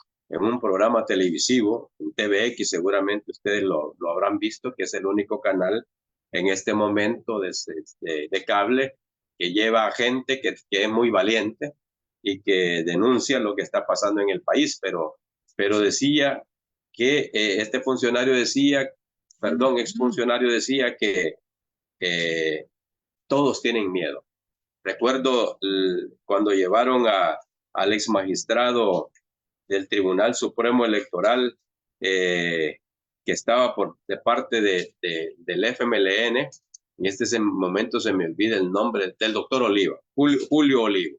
programa televisivo, en TVX, seguramente ustedes lo habrán visto, que es el único canal en este momento de cable que lleva a gente que es muy valiente y que denuncia lo que está pasando en el país, pero decía que este funcionario exfuncionario decía que todos tienen miedo. Recuerdo cuando llevaron al ex magistrado del Tribunal Supremo Electoral que estaba de parte del FMLN, en este momento se me olvida el nombre del doctor Oliva, Julio Olivo.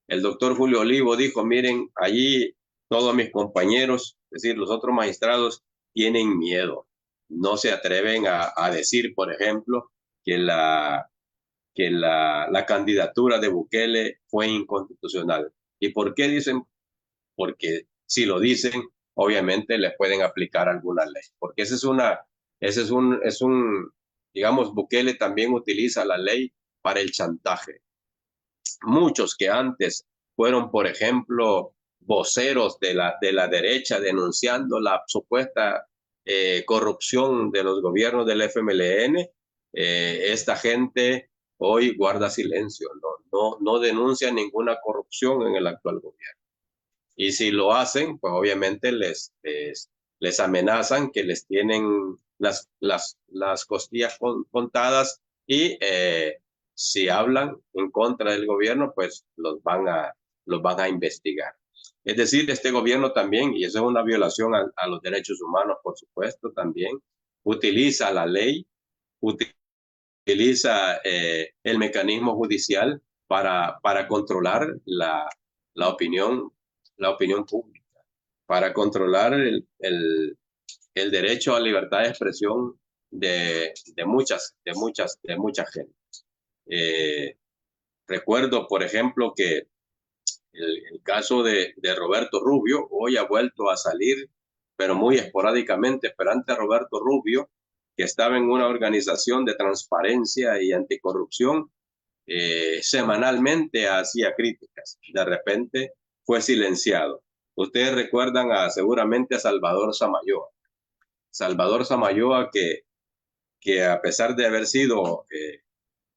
El doctor Julio Olivo dijo, miren, allí todos mis compañeros, es decir, los otros magistrados, tienen miedo. No se atreven a decir, por ejemplo, que la candidatura de Bukele fue inconstitucional. ¿Y por qué dicen? Porque si lo dicen, obviamente le pueden aplicar alguna ley. Porque digamos, Bukele también utiliza la ley para el chantaje. Muchos que antes fueron, por ejemplo, voceros de la derecha denunciando la supuesta corrupción de los gobiernos del FMLN, esta gente hoy guarda silencio, no denuncia ninguna corrupción en el actual gobierno. Y si lo hacen, pues obviamente les amenazan que les tienen las costillas contadas y si hablan en contra del gobierno, pues los van a investigar. Es decir, este gobierno también, y eso es una violación a los derechos humanos, por supuesto, también utiliza la ley, utiliza el mecanismo judicial para controlar la opinión pública, para controlar el derecho a libertad de expresión de mucha gente. Recuerdo, por ejemplo, que el caso de Roberto Rubio hoy ha vuelto a salir, pero muy esporádicamente. Pero antes Roberto Rubio, que estaba en una organización de transparencia y anticorrupción, semanalmente hacía críticas. De repente fue silenciado. Ustedes recuerdan seguramente a Salvador Samayoa. Salvador Samayoa, que a pesar de haber sido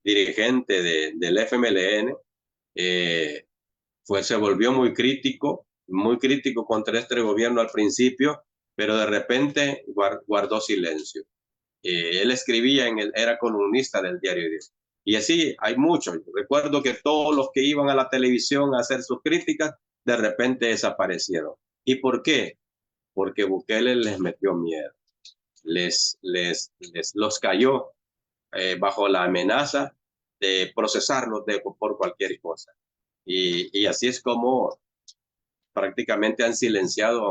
dirigente del FMLN, se volvió muy crítico contra este gobierno al principio, pero de repente guardó silencio. Él escribía, era columnista del diario Dios. Y así hay muchos. Recuerdo que todos los que iban a la televisión a hacer sus críticas, de repente desaparecieron. ¿Y por qué? Porque Bukele les metió miedo. Los cayó bajo la amenaza de procesarlos por cualquier cosa. Y así es como prácticamente han silenciado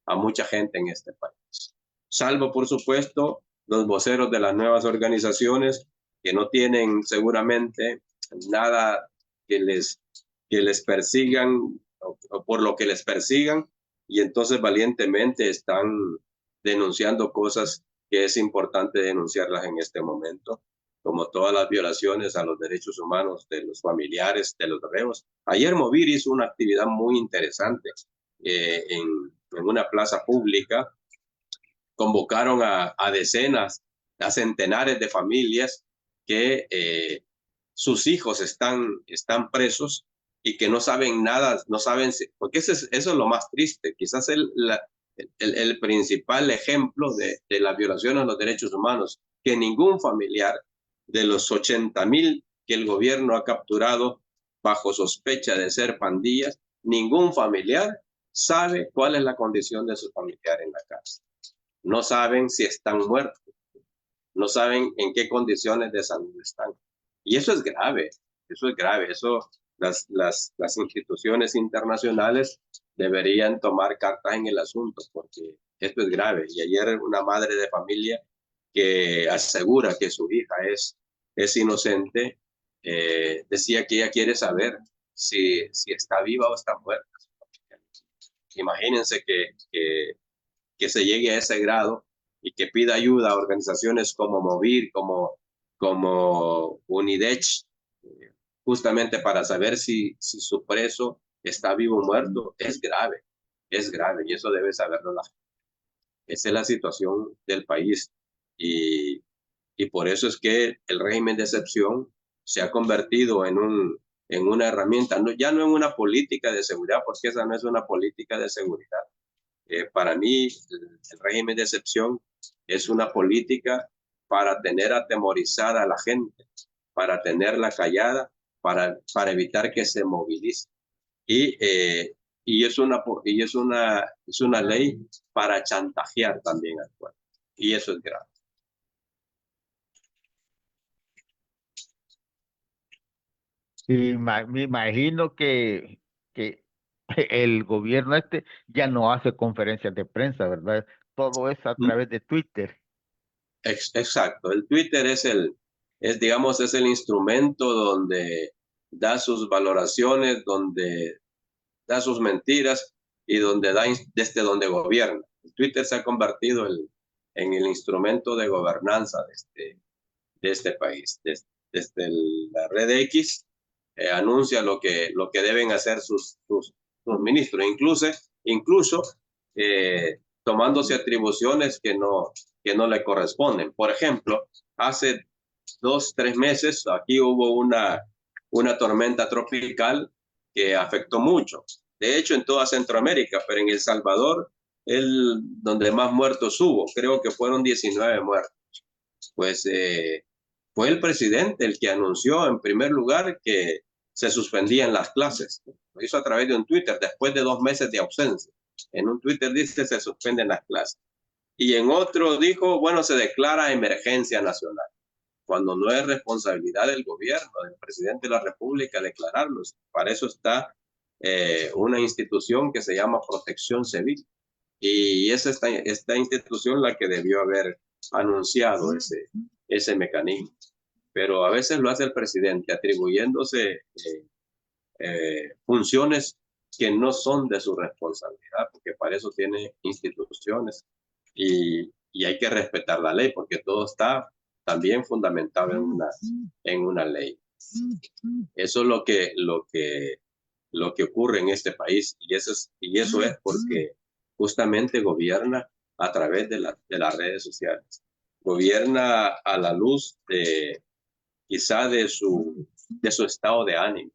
a mucha gente en este país. Salvo, por supuesto, los voceros de las nuevas organizaciones que no tienen seguramente nada que les persigan o por lo que les persigan, y entonces valientemente están denunciando cosas que es importante denunciarlas en este momento, como todas las violaciones a los derechos humanos de los familiares de los reos. Ayer Movir hizo una actividad muy interesante en una plaza pública. Convocaron a decenas, a centenares de familias que sus hijos están presos y que no saben nada, porque eso es lo más triste. Quizás el principal ejemplo de la violación a los derechos humanos, que ningún familiar de los 80,000 que el gobierno ha capturado bajo sospecha de ser pandillas, ningún familiar sabe cuál es la condición de su familiar en la cárcel. No saben si están muertos, no saben en qué condiciones de salud están. Y eso es grave, las instituciones internacionales deberían tomar cartas en el asunto, porque esto es grave. Y ayer una madre de familia que asegura que su hija es inocente, decía que ella quiere saber si está viva o está muerta. Imagínense que se llegue a ese grado y que pida ayuda a organizaciones como Movir, como Unidech, justamente para saber si su preso está vivo o muerto. Es grave, y eso debe saberlo la gente. Esa es la situación del país, y por eso es que el régimen de excepción se ha convertido en una herramienta, ya no en una política de seguridad, porque esa no es una política de seguridad. Para mí, el régimen de excepción es una política para tener atemorizada a la gente, para tenerla callada, para evitar que se movilice. Y es una ley para chantajear también al pueblo. Y eso es grave. Y me imagino que el gobierno ya no hace conferencias de prensa, ¿verdad? Todo es a través de Twitter. Exacto. El Twitter es el instrumento donde da sus valoraciones, donde da sus mentiras y donde desde donde gobierna. El Twitter se ha convertido en el instrumento de gobernanza de este país. Desde la red X anuncia lo que deben hacer sus ministros, incluso tomándose atribuciones que no le corresponden. Por ejemplo, hace 2-3 meses aquí hubo una tormenta tropical que afectó mucho. De hecho, en toda Centroamérica, pero en El Salvador, donde más muertos hubo, creo que fueron 19 muertos. Pues fue el presidente el que anunció en primer lugar que se suspendían las clases. Lo hizo a través de un Twitter después de 2 meses de ausencia. En un Twitter dice se suspenden las clases. Y en otro dijo, bueno, se declara emergencia nacional. cuando no es responsabilidad del gobierno, del presidente de la República declararlos. Para eso está una institución que se llama Protección Civil. Y es esta institución la que debió haber anunciado ese mecanismo. Pero a veces lo hace el presidente atribuyéndose funciones que no son de su responsabilidad, porque para eso tiene instituciones y hay que respetar la ley, porque todo está también fundamentado en una ley. Eso es lo que ocurre en este país, y eso es porque justamente gobierna a través de las redes sociales. Gobierna a la luz quizá de su estado de ánimo.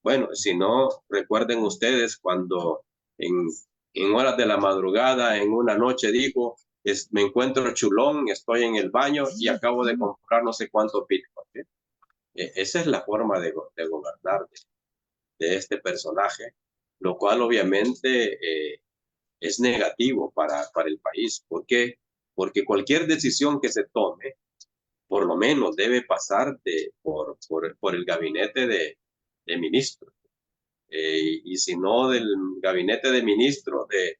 Bueno, si no, recuerden ustedes cuando en horas de la madrugada, en una noche dijo, me encuentro chulón, estoy en el baño y acabo de comprar no sé cuántos bitcoins. Esa es la forma de gobernar de este personaje, lo cual obviamente es negativo para el país. ¿Por qué? Porque cualquier decisión que se tome, por lo menos debe pasar por el gabinete de ministros. Y si no del gabinete de ministros, de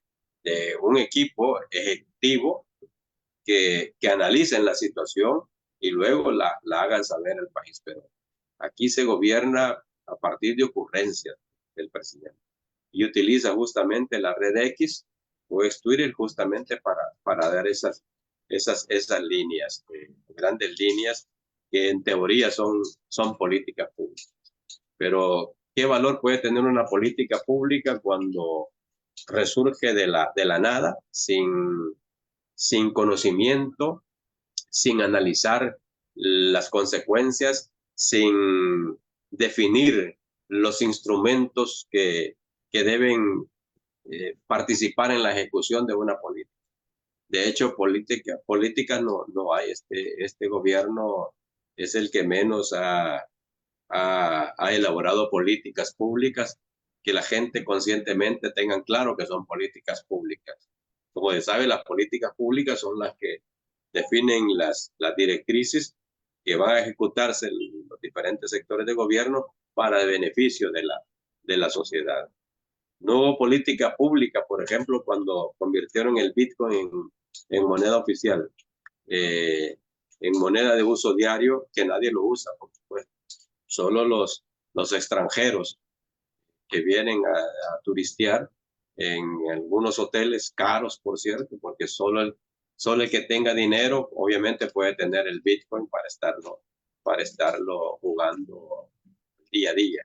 un equipo ejecutivo que analicen la situación y luego la hagan saber al país. Pero aquí se gobierna a partir de ocurrencias del presidente y utiliza justamente la red X o Twitter justamente para dar esas líneas, grandes líneas que en teoría son políticas públicas. Pero ¿qué valor puede tener una política pública cuando resurge de la nada, sin conocimiento, sin analizar las consecuencias, sin definir los instrumentos que deben participar en la ejecución de una política? De hecho, política no hay. Este gobierno es el que menos ha elaborado políticas públicas que la gente conscientemente tengan claro que son políticas públicas. Como se sabe, las políticas públicas son las que definen las directrices que van a ejecutarse en los diferentes sectores de gobierno para el beneficio de la sociedad. No hubo política pública, por ejemplo, cuando convirtieron el Bitcoin en moneda oficial, en moneda de uso diario, que nadie lo usa, por supuesto. Solo los extranjeros que vienen a turistear en algunos hoteles caros, por cierto, porque solo el que tenga dinero obviamente puede tener el Bitcoin para estarlo jugando día a día.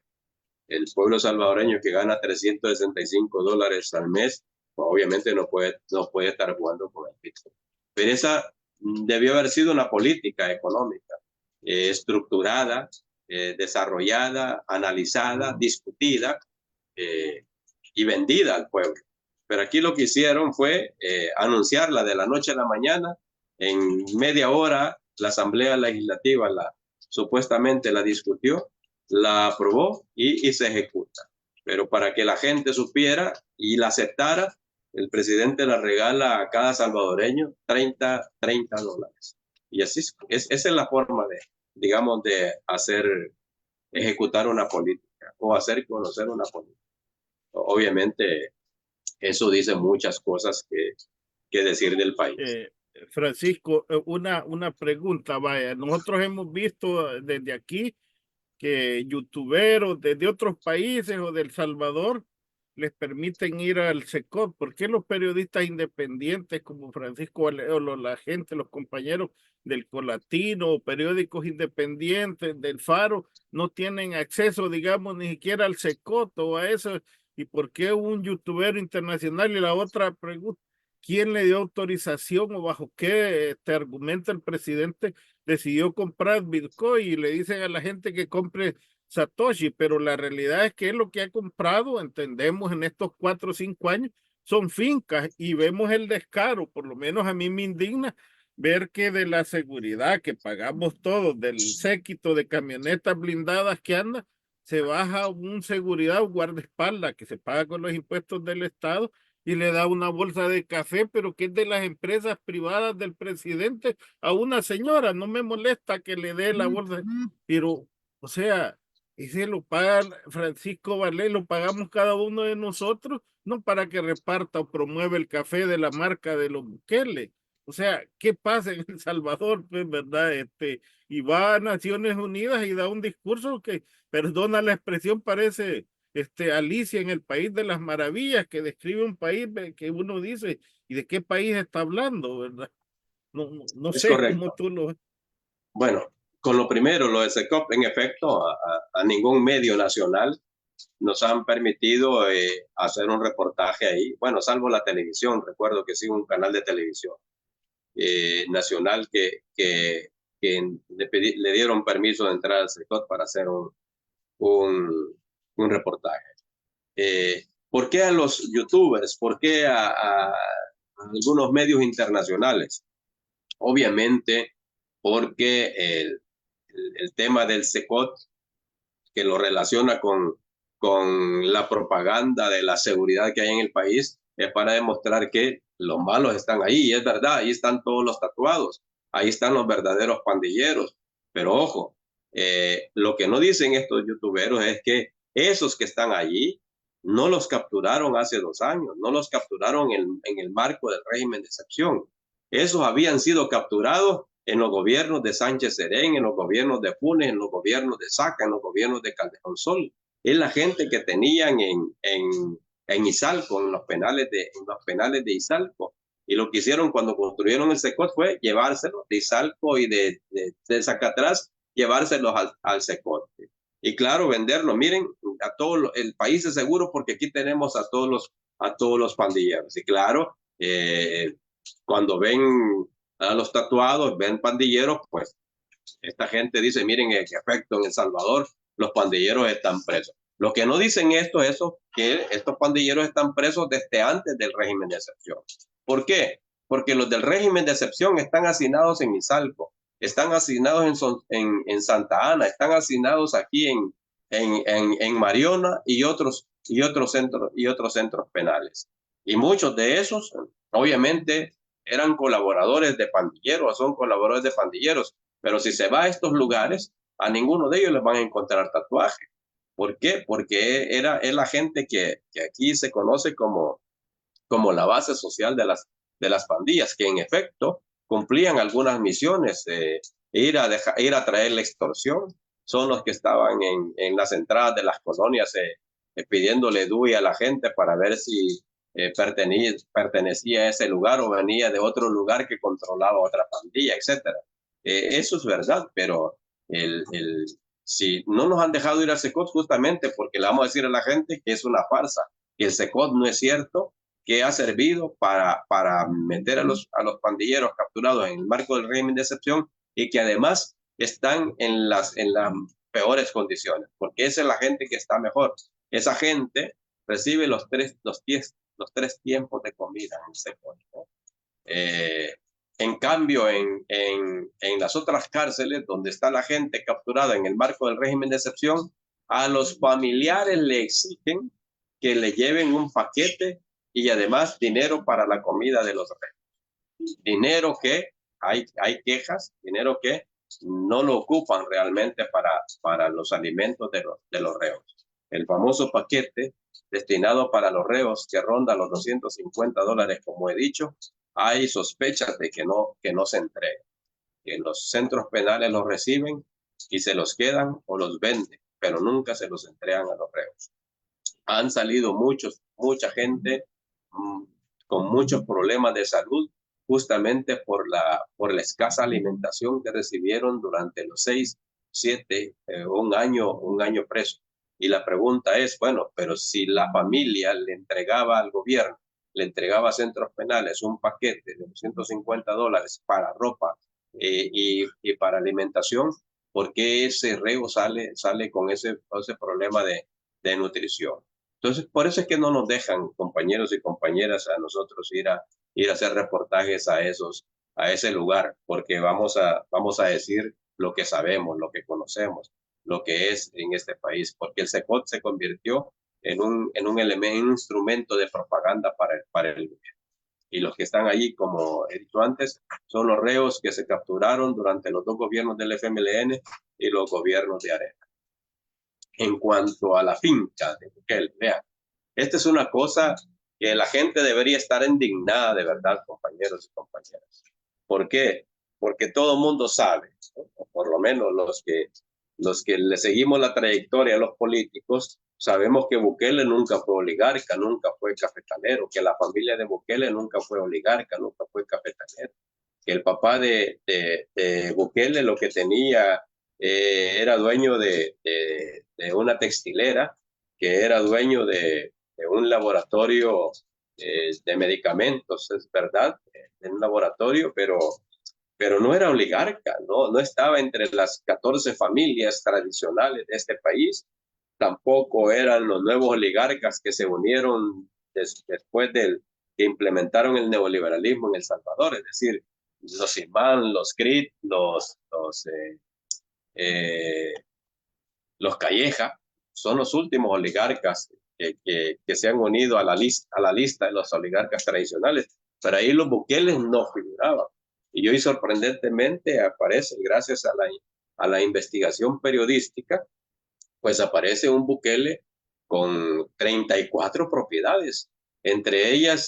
El pueblo salvadoreño que gana $365 al mes, pues obviamente no puede estar jugando con el Bitcoin. Pero esa debió haber sido una política económica estructurada, desarrollada, analizada, discutida y vendida al pueblo. Pero aquí lo que hicieron fue anunciarla de la noche a la mañana. En media hora la Asamblea Legislativa supuestamente la discutió, la aprobó y se ejecuta. Pero para que la gente supiera y la aceptara, el presidente la regala a cada salvadoreño $30. Y así esa es la forma de ejecutar una política o hacer conocer una política. Obviamente, eso dice muchas cosas que decir del país. Francisco, una pregunta, vaya. Nosotros hemos visto desde aquí que youtuberos desde otros países o de El Salvador les permiten ir al SECOT. ¿Por qué los periodistas independientes como Francisco Aleolo, la gente, los compañeros del Colatino, periódicos independientes del Faro, no tienen acceso, digamos, ni siquiera al SECOT o a eso? ¿Y por qué un youtuber internacional? Y la otra pregunta, ¿quién le dio autorización o bajo qué argumenta el presidente decidió comprar Bitcoin? Y le dicen a la gente que compre Satoshi, pero la realidad es que es lo que ha comprado, entendemos, en estos 4 o 5 años, son fincas, y vemos el descaro. Por lo menos a mí me indigna ver que de la seguridad que pagamos todos, del séquito de camionetas blindadas que anda, se baja un seguridad o guardaespaldas que se paga con los impuestos del Estado, y le da una bolsa de café, pero que es de las empresas privadas del presidente, a una señora. No me molesta que le dé la bolsa, pero, o sea, ese lo paga Francisco Valé, lo pagamos cada uno de nosotros, no para que reparta o promueva el café de la marca de los Bukele. O sea, ¿qué pasa en El Salvador? Pues, ¿verdad? Y va a Naciones Unidas y da un discurso que, perdona la expresión, parece Alicia en el País de las Maravillas, que describe un país que uno dice, ¿y de qué país está hablando, verdad? No Es sé cómo correcto. tú lo... Bueno, con lo primero, lo de SECOP, en efecto, a ningún medio nacional nos han permitido hacer un reportaje ahí. Bueno, salvo la televisión, recuerdo que sí, un canal de televisión nacional que le dieron permiso de entrar al SECOP para hacer un reportaje. ¿Por qué a los youtubers? ¿Por qué a algunos medios internacionales? Obviamente porque el tema del SECOT, que lo relaciona con la propaganda de la seguridad que hay en el país, es para demostrar que los malos están ahí. Y es verdad, ahí están todos los tatuados, ahí están los verdaderos pandilleros. Pero ojo, lo que no dicen estos youtuberos es que esos que están allí no los capturaron hace 2 años, no los capturaron en el marco del régimen de excepción. Esos habían sido capturados en los gobiernos de Sánchez Serén, en los gobiernos de Funes, en los gobiernos de Saca, en los gobiernos de Calderón Sol. Es la gente que tenían en Izalco, en los penales de Izalco. Y lo que hicieron cuando construyeron el SECOT fue llevárselos de Izalco y de Zacatrás, llevárselos al SECOT. Y claro, venderlo. Miren, a todo el país es seguro porque aquí tenemos a todos los pandilleros. Y claro, cuando ven a los tatuados, ven pandilleros, pues esta gente dice, miren, en efecto, en El Salvador los pandilleros están presos. Lo que no dicen esto es que estos pandilleros están presos desde antes del régimen de excepción. ¿Por qué? Porque los del régimen de excepción están hacinados en Izalco, están hacinados en Santa Ana, están hacinados aquí en Mariona y otros centros penales. Y muchos de esos, obviamente, eran colaboradores de pandilleros, son colaboradores de pandilleros, pero si se va a estos lugares, a ninguno de ellos les van a encontrar tatuaje. ¿Por qué? Porque es la gente que aquí se conoce como la base social de las pandillas, que en efecto cumplían algunas misiones, ir a traer la extorsión. Son los que estaban en las entradas de las colonias pidiéndole DUI a la gente para ver si pertenecía a ese lugar o venía de otro lugar que controlaba otra pandilla, etc. Eso es verdad, pero si no nos han dejado ir al SECOT justamente porque le vamos a decir a la gente que es una farsa, que el SECOT no es cierto, que ha servido para meter a los pandilleros capturados en el marco del régimen de excepción y que además están en las peores condiciones, porque esa es la gente que está mejor. Esa gente recibe los tres tiempos de comida en el SECOT, ¿no? En cambio, en las otras cárceles donde está la gente capturada en el marco del régimen de excepción, a los familiares le exigen que le lleven un paquete y además dinero para la comida de los reos. Dinero que hay quejas, dinero que no lo ocupan realmente para los alimentos de los reos. El famoso paquete destinado para los reos que ronda los $250, como he dicho, hay sospechas de que no se entrega, que los centros penales los reciben y se los quedan o los venden, pero nunca se los entregan a los reos. Han salido mucha gente con muchos problemas de salud justamente por la escasa alimentación que recibieron durante los 6, 7, un año preso. Y la pregunta es, bueno, pero si la familia le entregaba al gobierno, le entregaba a centros penales un paquete de $250 para ropa y para alimentación, ¿por qué ese reo sale con ese problema de nutrición? Entonces, por eso es que no nos dejan, compañeros y compañeras, a nosotros ir a hacer reportajes a ese lugar, porque vamos a decir lo que sabemos, lo que conocemos, lo que es en este país, porque el SECOT se convirtió en un instrumento de propaganda para el gobierno. Y los que están allí, como he dicho antes, son los reos que se capturaron durante los dos gobiernos del FMLN y los gobiernos de Arena. En cuanto a la finca de Bukele, vean, esta es una cosa que la gente debería estar indignada de verdad, compañeros y compañeras. ¿Por qué? Porque todo el mundo sabe, ¿no? O por lo menos los que le seguimos la trayectoria a los políticos, sabemos que Bukele nunca fue oligarca, nunca fue cafetalero, que la familia de Bukele nunca fue oligarca, nunca fue cafetalero, que el papá de Bukele lo que tenía era dueño de una textilera, que era dueño de un laboratorio de medicamentos, es verdad, de un laboratorio, pero no era oligarca, no estaba entre las 14 familias tradicionales de este país, tampoco eran los nuevos oligarcas que se unieron después que implementaron el neoliberalismo en El Salvador, es decir, los Imán, los Crit, los Calleja, son los últimos oligarcas que se han unido a la lista de los oligarcas tradicionales, pero ahí los Bukeles no figuraban. Y hoy sorprendentemente aparece, gracias a la investigación periodística, pues aparece un Bukele con 34 propiedades, entre ellas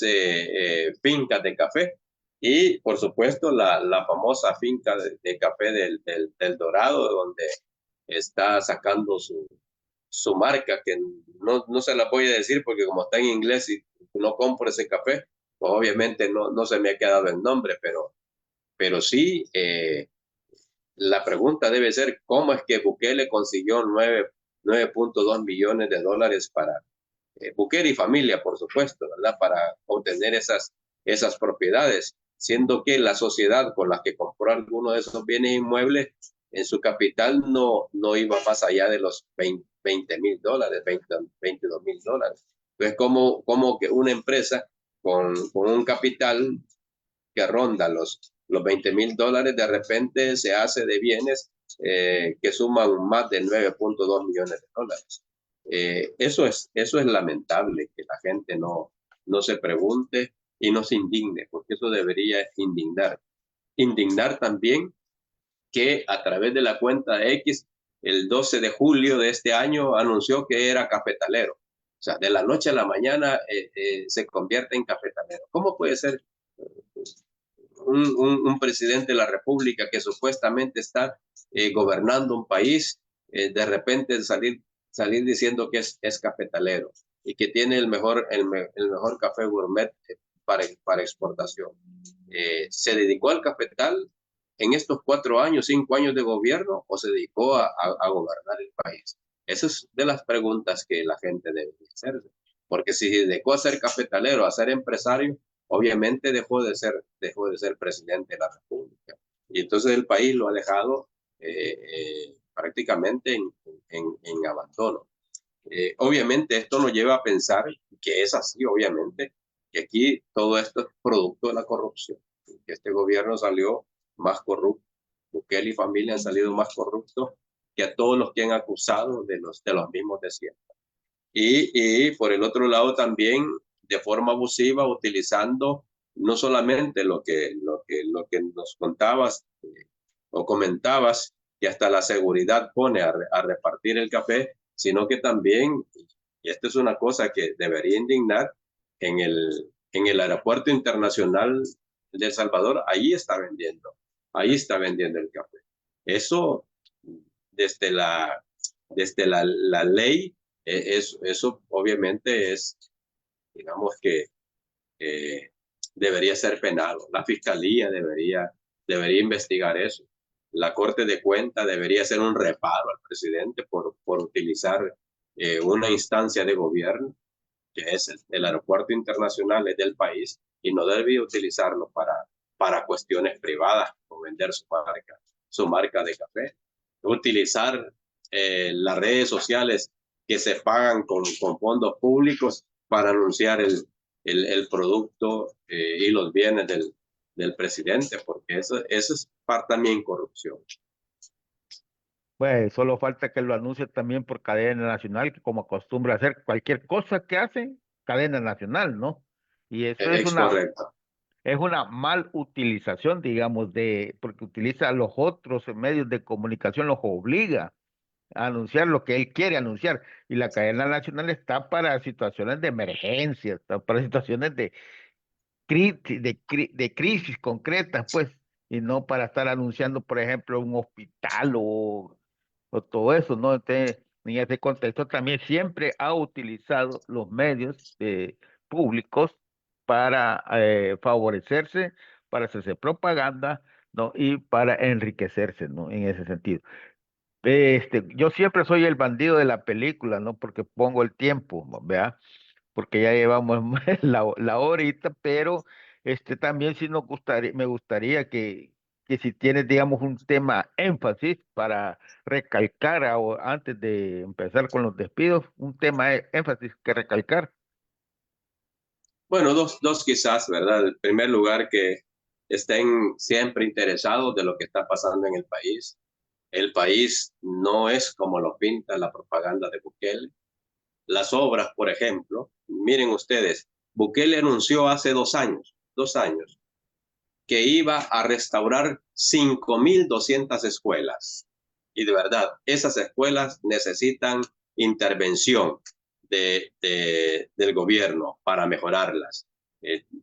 fincas de café y, por supuesto, la famosa finca de café del Dorado, donde está sacando su marca, que no se la voy a decir porque como está en inglés y no compro ese café, pues obviamente no se me ha quedado el nombre, pero sí, la pregunta debe ser cómo es que Bukele consiguió 9.2 millones de dólares para Bukele y familia, por supuesto, ¿verdad? Para obtener esas propiedades, siendo que la sociedad con la que compró alguno de esos bienes inmuebles en su capital no iba más allá de los $20,000, $22,000. Entonces, ¿cómo que una empresa con un capital que ronda los $20,000 de repente se hace de bienes que suman más de 9.2 millones de dólares? Eso es lamentable, que la gente no se pregunte y no se indigne, porque eso debería indignar. Indignar también que a través de la cuenta X, el 12 de julio de este año, anunció que era cafetalero. O sea, de la noche a la mañana se convierte en cafetalero. ¿Cómo puede ser un presidente de la República que supuestamente está gobernando un país, de repente salir diciendo que es cafetalero y que tiene el mejor café gourmet para exportación? ¿Se dedicó al cafetal en estos 5 años de gobierno, o se dedicó a gobernar el país? Esa es de las preguntas que la gente debe hacerse. Porque si se dedicó a ser cafetalero, a ser empresario, obviamente dejó de ser presidente de la República. Y entonces el país lo ha dejado prácticamente en abandono. Obviamente esto nos lleva a pensar que es así, obviamente, que aquí todo esto es producto de la corrupción, que este gobierno salió más corrupto, Bukele y familia han salido más corruptos que a todos los que han acusado de los mismos de siempre. Y por el otro lado también de forma abusiva, utilizando no solamente lo que nos contabas o comentabas, que hasta la seguridad pone a repartir el café, sino que también, y esto es una cosa que debería indignar, en el aeropuerto internacional de El Salvador, ahí está vendiendo el café. Eso, desde la ley, eso obviamente es, digamos que debería ser penado. La fiscalía debería investigar eso. La Corte de Cuentas debería hacer un reparo al presidente por utilizar una instancia de gobierno, que es el aeropuerto internacional del país, y no debía utilizarlo para cuestiones privadas, como vender su marca de café. Utilizar las redes sociales que se pagan con fondos públicos para anunciar el producto y los bienes del presidente, porque eso es también corrupción. Pues solo falta que lo anuncie también por cadena nacional, que como acostumbra hacer cualquier cosa que hace, cadena nacional, ¿no? Y eso Es correcto. es una mal utilización, digamos, porque utiliza a los otros medios de comunicación, los obliga a anunciar lo que él quiere anunciar. Y la cadena nacional está para situaciones de emergencia, está para situaciones de crisis concretas, pues, y no para estar anunciando, por ejemplo, un hospital o todo eso, ¿no? Entonces, en ese contexto también siempre ha utilizado los medios públicos para favorecerse, para hacerse propaganda, ¿no? Y para enriquecerse, ¿no? En ese sentido. Yo siempre soy el bandido de la película, ¿no? Porque pongo el tiempo, ¿vea? Porque ya llevamos la horita, pero también sí me gustaría que si tienes, digamos, un tema énfasis para recalcar antes de empezar con los despidos, un tema énfasis que recalcar. Bueno, dos quizás, ¿verdad? En primer lugar, que estén siempre interesados de lo que está pasando en el país. El país no es como lo pinta la propaganda de Bukele. Las obras, por ejemplo, miren ustedes, Bukele anunció hace 2 años, que iba a restaurar 5.200 escuelas. Y de verdad, esas escuelas necesitan intervención del gobierno para mejorarlas.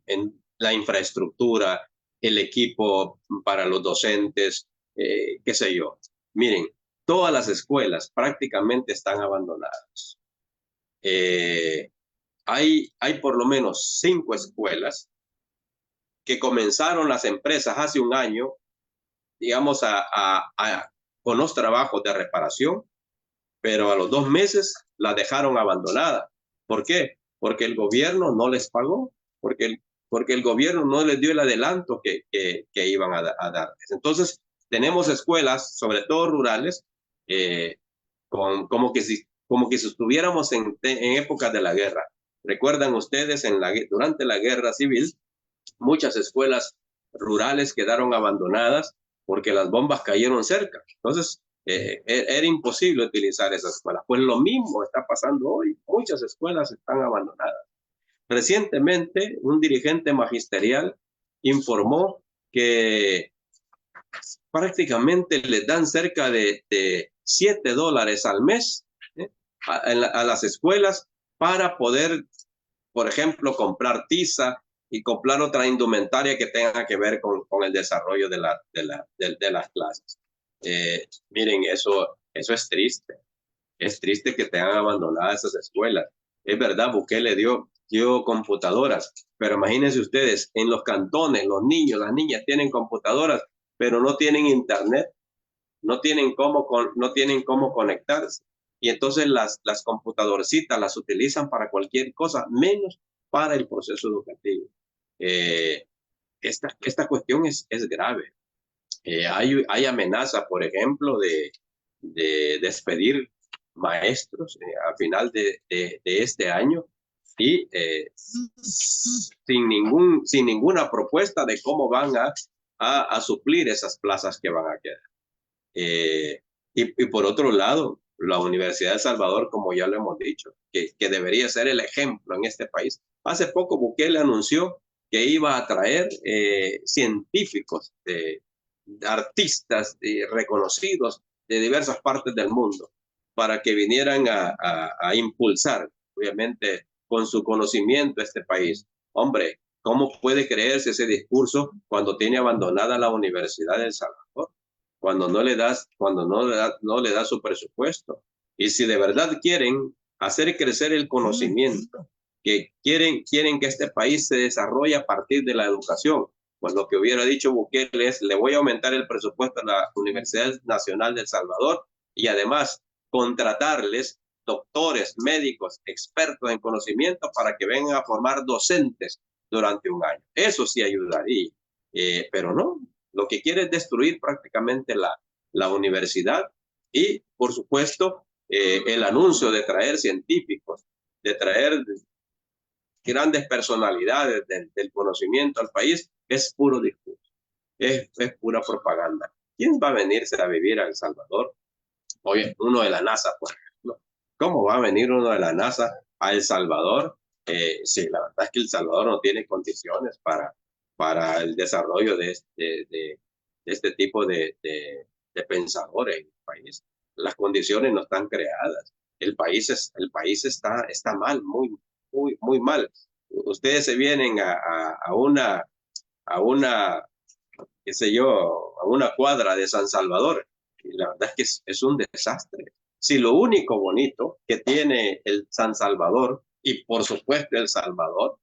En la infraestructura, el equipo para los docentes, qué sé yo. Miren, todas las escuelas prácticamente están abandonadas. Hay por lo menos 5 escuelas que comenzaron las empresas hace un año, digamos, con los trabajos de reparación, pero a los 2 meses la dejaron abandonada. ¿Por qué? Porque el gobierno no les pagó, porque el gobierno no les dio el adelanto que iban a darles. Entonces, tenemos escuelas, sobre todo rurales, como que si estuviéramos en épocas de la guerra. Recuerdan ustedes, durante la guerra civil, muchas escuelas rurales quedaron abandonadas porque las bombas cayeron cerca. Entonces, era imposible utilizar esas escuelas. Pues lo mismo está pasando hoy. Muchas escuelas están abandonadas. Recientemente, un dirigente magisterial informó que prácticamente les dan cerca de $7 al mes a las escuelas para poder, por ejemplo, comprar tiza y comprar otra indumentaria que tenga que ver con el desarrollo de las clases. Miren, eso es triste. Es triste que tengan abandonadas esas escuelas. Es verdad, Bukele dio computadoras, pero imagínense ustedes, en los cantones, los niños, las niñas tienen computadoras, pero no tienen internet, no tienen cómo conectarse. Y entonces las computadorcitas las utilizan para cualquier cosa, menos para el proceso educativo. Esta cuestión es grave. Hay amenaza, por ejemplo, de despedir maestros a final de este año y sin ninguna propuesta de cómo van a suplir esas plazas que van a quedar. Y por otro lado, la Universidad de El Salvador, como ya lo hemos dicho, que debería ser el ejemplo en este país. Hace poco Bukele anunció que iba a traer científicos, artistas reconocidos de diversas partes del mundo para que vinieran a impulsar, obviamente, con su conocimiento este país. Hombre, ¿cómo puede creerse ese discurso cuando tiene abandonada la Universidad de El Salvador? Cuando no le da su presupuesto. Y si de verdad quieren hacer crecer el conocimiento, que quieren que este país se desarrolle a partir de la educación, pues lo que hubiera dicho Bukele es: le voy a aumentar el presupuesto a la Universidad Nacional de El Salvador y además contratarles doctores, médicos, expertos en conocimiento para que vengan a formar docentes durante un año. Eso sí ayudaría, pero no. Lo que quiere es destruir prácticamente la universidad y, por supuesto, el anuncio de traer científicos, de traer grandes personalidades del conocimiento al país, es puro discurso, es pura propaganda. ¿Quién va a venirse a vivir a El Salvador? Oye, uno de la NASA, por ejemplo. ¿Cómo va a venir uno de la NASA a El Salvador? Sí, la verdad es que El Salvador no tiene condiciones para el desarrollo de este tipo de pensadores en el país. Las condiciones no están creadas. El país está mal, muy mal. Ustedes se vienen a una, qué sé yo, a una cuadra de San Salvador y la verdad es que es un desastre. Si lo único bonito que tiene el San Salvador, y por supuesto El Salvador,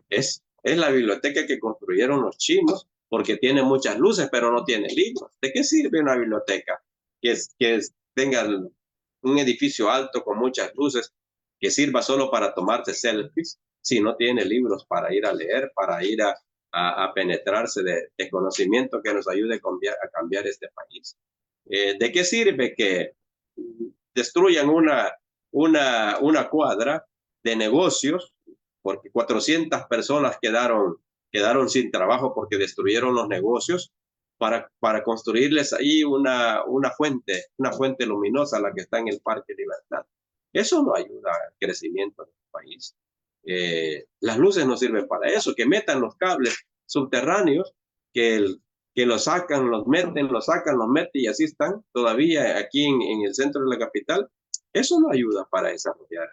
es la biblioteca que construyeron los chinos, porque tiene muchas luces, pero no tiene libros. ¿De qué sirve una biblioteca que tenga un edificio alto con muchas luces, que sirva solo para tomarse selfies, si no tiene libros para ir a leer, para ir a penetrarse de conocimiento que nos ayude a cambiar este país? ¿De qué sirve que destruyan una cuadra de negocios porque 400 personas quedaron sin trabajo porque destruyeron los negocios para construirles ahí una fuente luminosa, la que está en el Parque Libertad? Eso no ayuda al crecimiento del país. Las luces no sirven para eso. Que metan los cables subterráneos, que los sacan, los meten, los sacan, los meten y así están todavía aquí en el centro de la capital. Eso no ayuda para desarrollar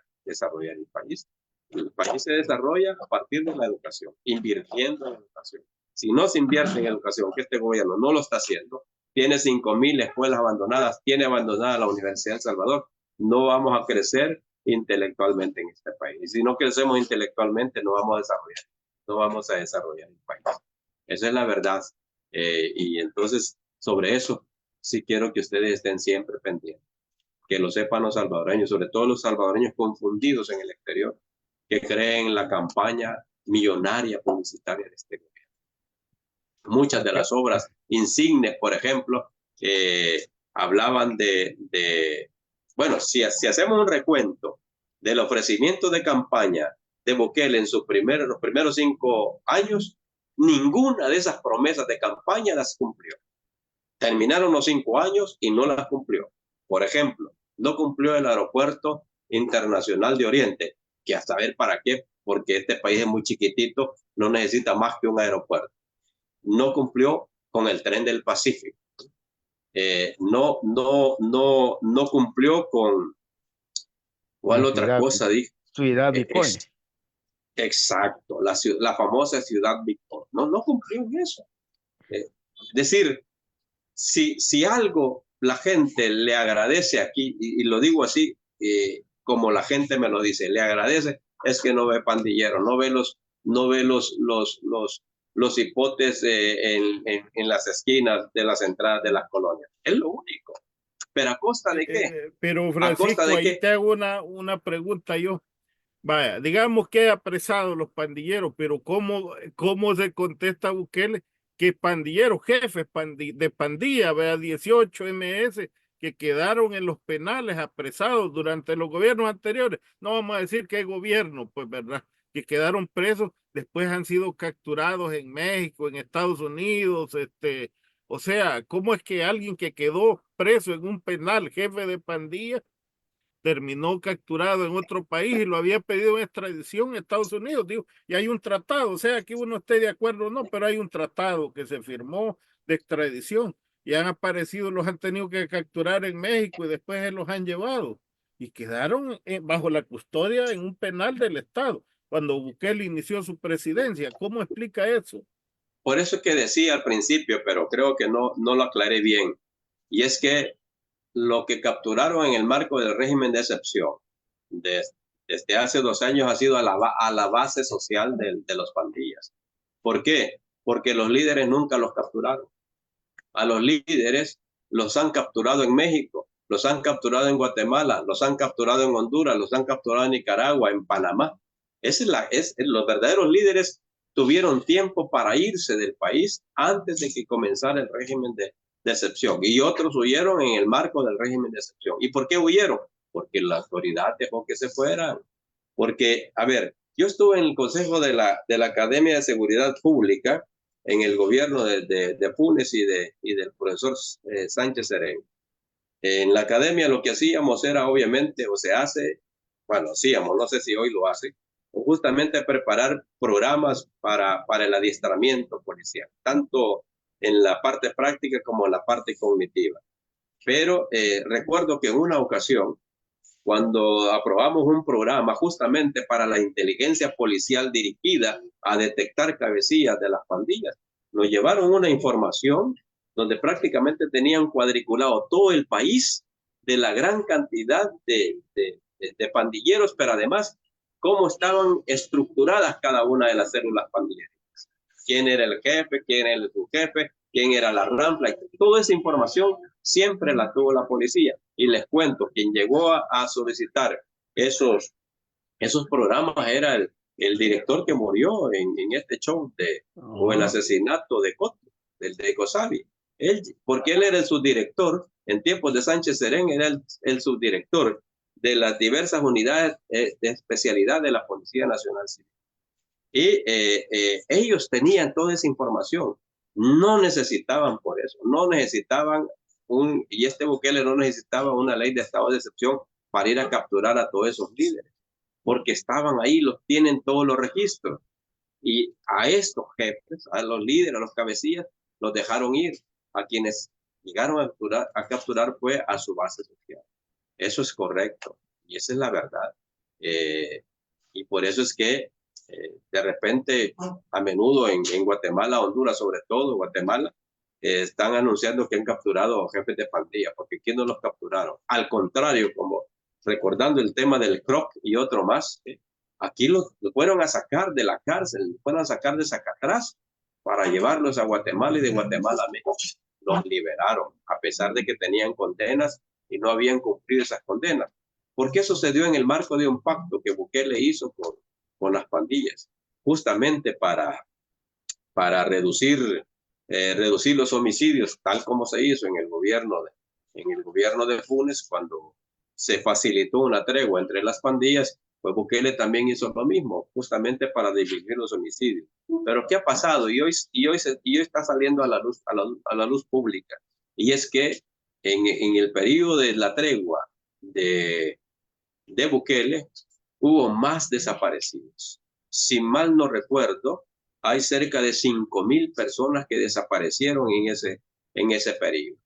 el país. El país se desarrolla a partir de la educación, invirtiendo en educación. Si no se invierte en educación, que este gobierno no lo está haciendo, tiene 5,000 escuelas abandonadas, tiene abandonada la Universidad de El Salvador, no vamos a crecer intelectualmente en este país. Y si no crecemos intelectualmente, no vamos a desarrollar el país. Esa es la verdad. Y entonces, sobre eso, sí quiero que ustedes estén siempre pendientes, que lo sepan los salvadoreños, sobre todo los salvadoreños confundidos en el exterior, que creen la campaña millonaria publicitaria de este gobierno. Muchas de las obras insignes, por ejemplo, hablaban bueno, si hacemos un recuento del ofrecimiento de campaña de Bukele en los primeros 5 años, ninguna de esas promesas de campaña las cumplió. Terminaron los 5 años y no las cumplió. Por ejemplo, no cumplió el Aeropuerto Internacional de Oriente, que a saber para qué, porque este país es muy chiquitito, no necesita más que un aeropuerto. No cumplió con el Tren del Pacífico. No cumplió con... ¿Cuál otra cosa dijo? Ciudad Bitcoin. Exacto, la famosa Ciudad Bitcoin. No cumplió en eso. Es decir, si algo la gente le agradece aquí, y lo digo así, como la gente me lo dice, le agradece, es que no ve pandilleros, no ve los hipotes en las esquinas de las entradas de las colonias. Es lo único. ¿Pero a costa de qué? Pero Francisco, ahí te hago una pregunta yo. Vaya, digamos que he apresado los pandilleros, pero ¿cómo se contesta Bukele que pandilleros, jefes de pandilla, vea, 18 MS que quedaron en los penales apresados durante los gobiernos anteriores? No vamos a decir qué gobierno, pues, ¿verdad? Que quedaron presos, después han sido capturados en México, en Estados Unidos, o sea, ¿cómo es que alguien que quedó preso en un penal, jefe de pandilla, terminó capturado en otro país y lo había pedido en extradición en Estados Unidos? Digo, y hay un tratado, o sea, que uno esté de acuerdo o no, pero hay un tratado que se firmó de extradición y han aparecido, los han tenido que capturar en México y después se los han llevado y quedaron bajo la custodia en un penal del Estado cuando Bukele inició su presidencia. ¿Cómo explica eso? Por eso que decía al principio, pero creo que no lo aclaré bien, y es que lo que capturaron en el marco del régimen de excepción desde hace 2 años ha sido a la base social de los pandillas. ¿Por qué? Porque los líderes nunca los capturaron. A los líderes los han capturado en México, los han capturado en Guatemala, los han capturado en Honduras, los han capturado en Nicaragua, en Panamá. Los verdaderos líderes tuvieron tiempo para irse del país antes de que comenzara el régimen de excepción, y otros huyeron en el marco del régimen de excepción. ¿Y por qué huyeron? Porque la autoridad dejó que se fueran. Porque, a ver, yo estuve en el consejo de la Academia de Seguridad Pública en el gobierno de Funes y del profesor Sánchez Serén. En la academia lo que hacíamos era obviamente, o se hace, bueno, hacíamos, no sé si hoy lo hace, justamente preparar programas para el adiestramiento policial, tanto en la parte práctica como en la parte cognitiva. Pero recuerdo que en una ocasión, cuando aprobamos un programa justamente para la inteligencia policial dirigida a detectar cabecillas de las pandillas, nos llevaron una información donde prácticamente tenían cuadriculado todo el país de la gran cantidad de pandilleros, pero además cómo estaban estructuradas cada una de las células pandilleras. Quién era el jefe, quién era el subjefe, quién era la rampla. Toda esa información siempre la tuvo la policía. Y les cuento, quien llegó a solicitar esos programas era el director que murió en este show o el asesinato de Coto, de Cosavi. Porque él era el subdirector, en tiempos de Sánchez Serén era el subdirector de las diversas unidades de especialidad de la Policía Nacional Civil. Y ellos tenían toda esa información. No necesitaban por eso, no necesitaban y este Bukele no necesitaba una ley de estado de excepción para ir a capturar a todos esos líderes, porque estaban ahí, los tienen todos los registros. Y a estos jefes, a los líderes, a los cabecillas, los dejaron ir. A quienes llegaron a capturar fue a su base social. Eso es correcto y esa es la verdad. Y por eso es que de repente, a menudo en Guatemala, Honduras, sobre todo Guatemala, están anunciando que han capturado jefes de pandilla, porque aquí no los capturaron. Al contrario, como recordando el tema del Croc y otro más, aquí los fueron a sacar de la cárcel, los fueron a sacar de Zacatrás para llevarlos a Guatemala y de Guatemala a México. Los liberaron, a pesar de que tenían condenas y no habían cumplido esas condenas. ¿Por qué sucedió en el marco de un pacto que Bukele hizo con las pandillas? Justamente para reducir los homicidios, tal como se hizo en el gobierno de Funes, cuando se facilitó una tregua entre las pandillas, pues Bukele también hizo lo mismo, justamente para disminuir los homicidios. Pero ¿qué ha pasado? Y hoy está saliendo a la luz pública. Y es que en el periodo de la tregua de Bukele, hubo más desaparecidos. Si mal no recuerdo, hay cerca de 5,000 personas que desaparecieron en ese periodo.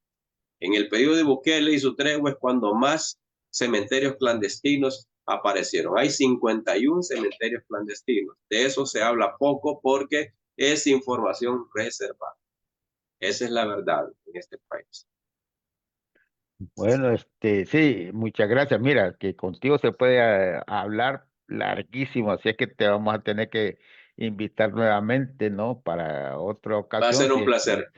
En el periodo de Bukele y su tregua es cuando más cementerios clandestinos aparecieron. Hay 51 cementerios clandestinos. De eso se habla poco porque es información reservada. Esa es la verdad en este país. Bueno, sí, muchas gracias. Mira, que contigo se puede hablar larguísimo, así es que te vamos a tener que invitar nuevamente, ¿no? Para otra Va a ocasión, ser si un es que, placer.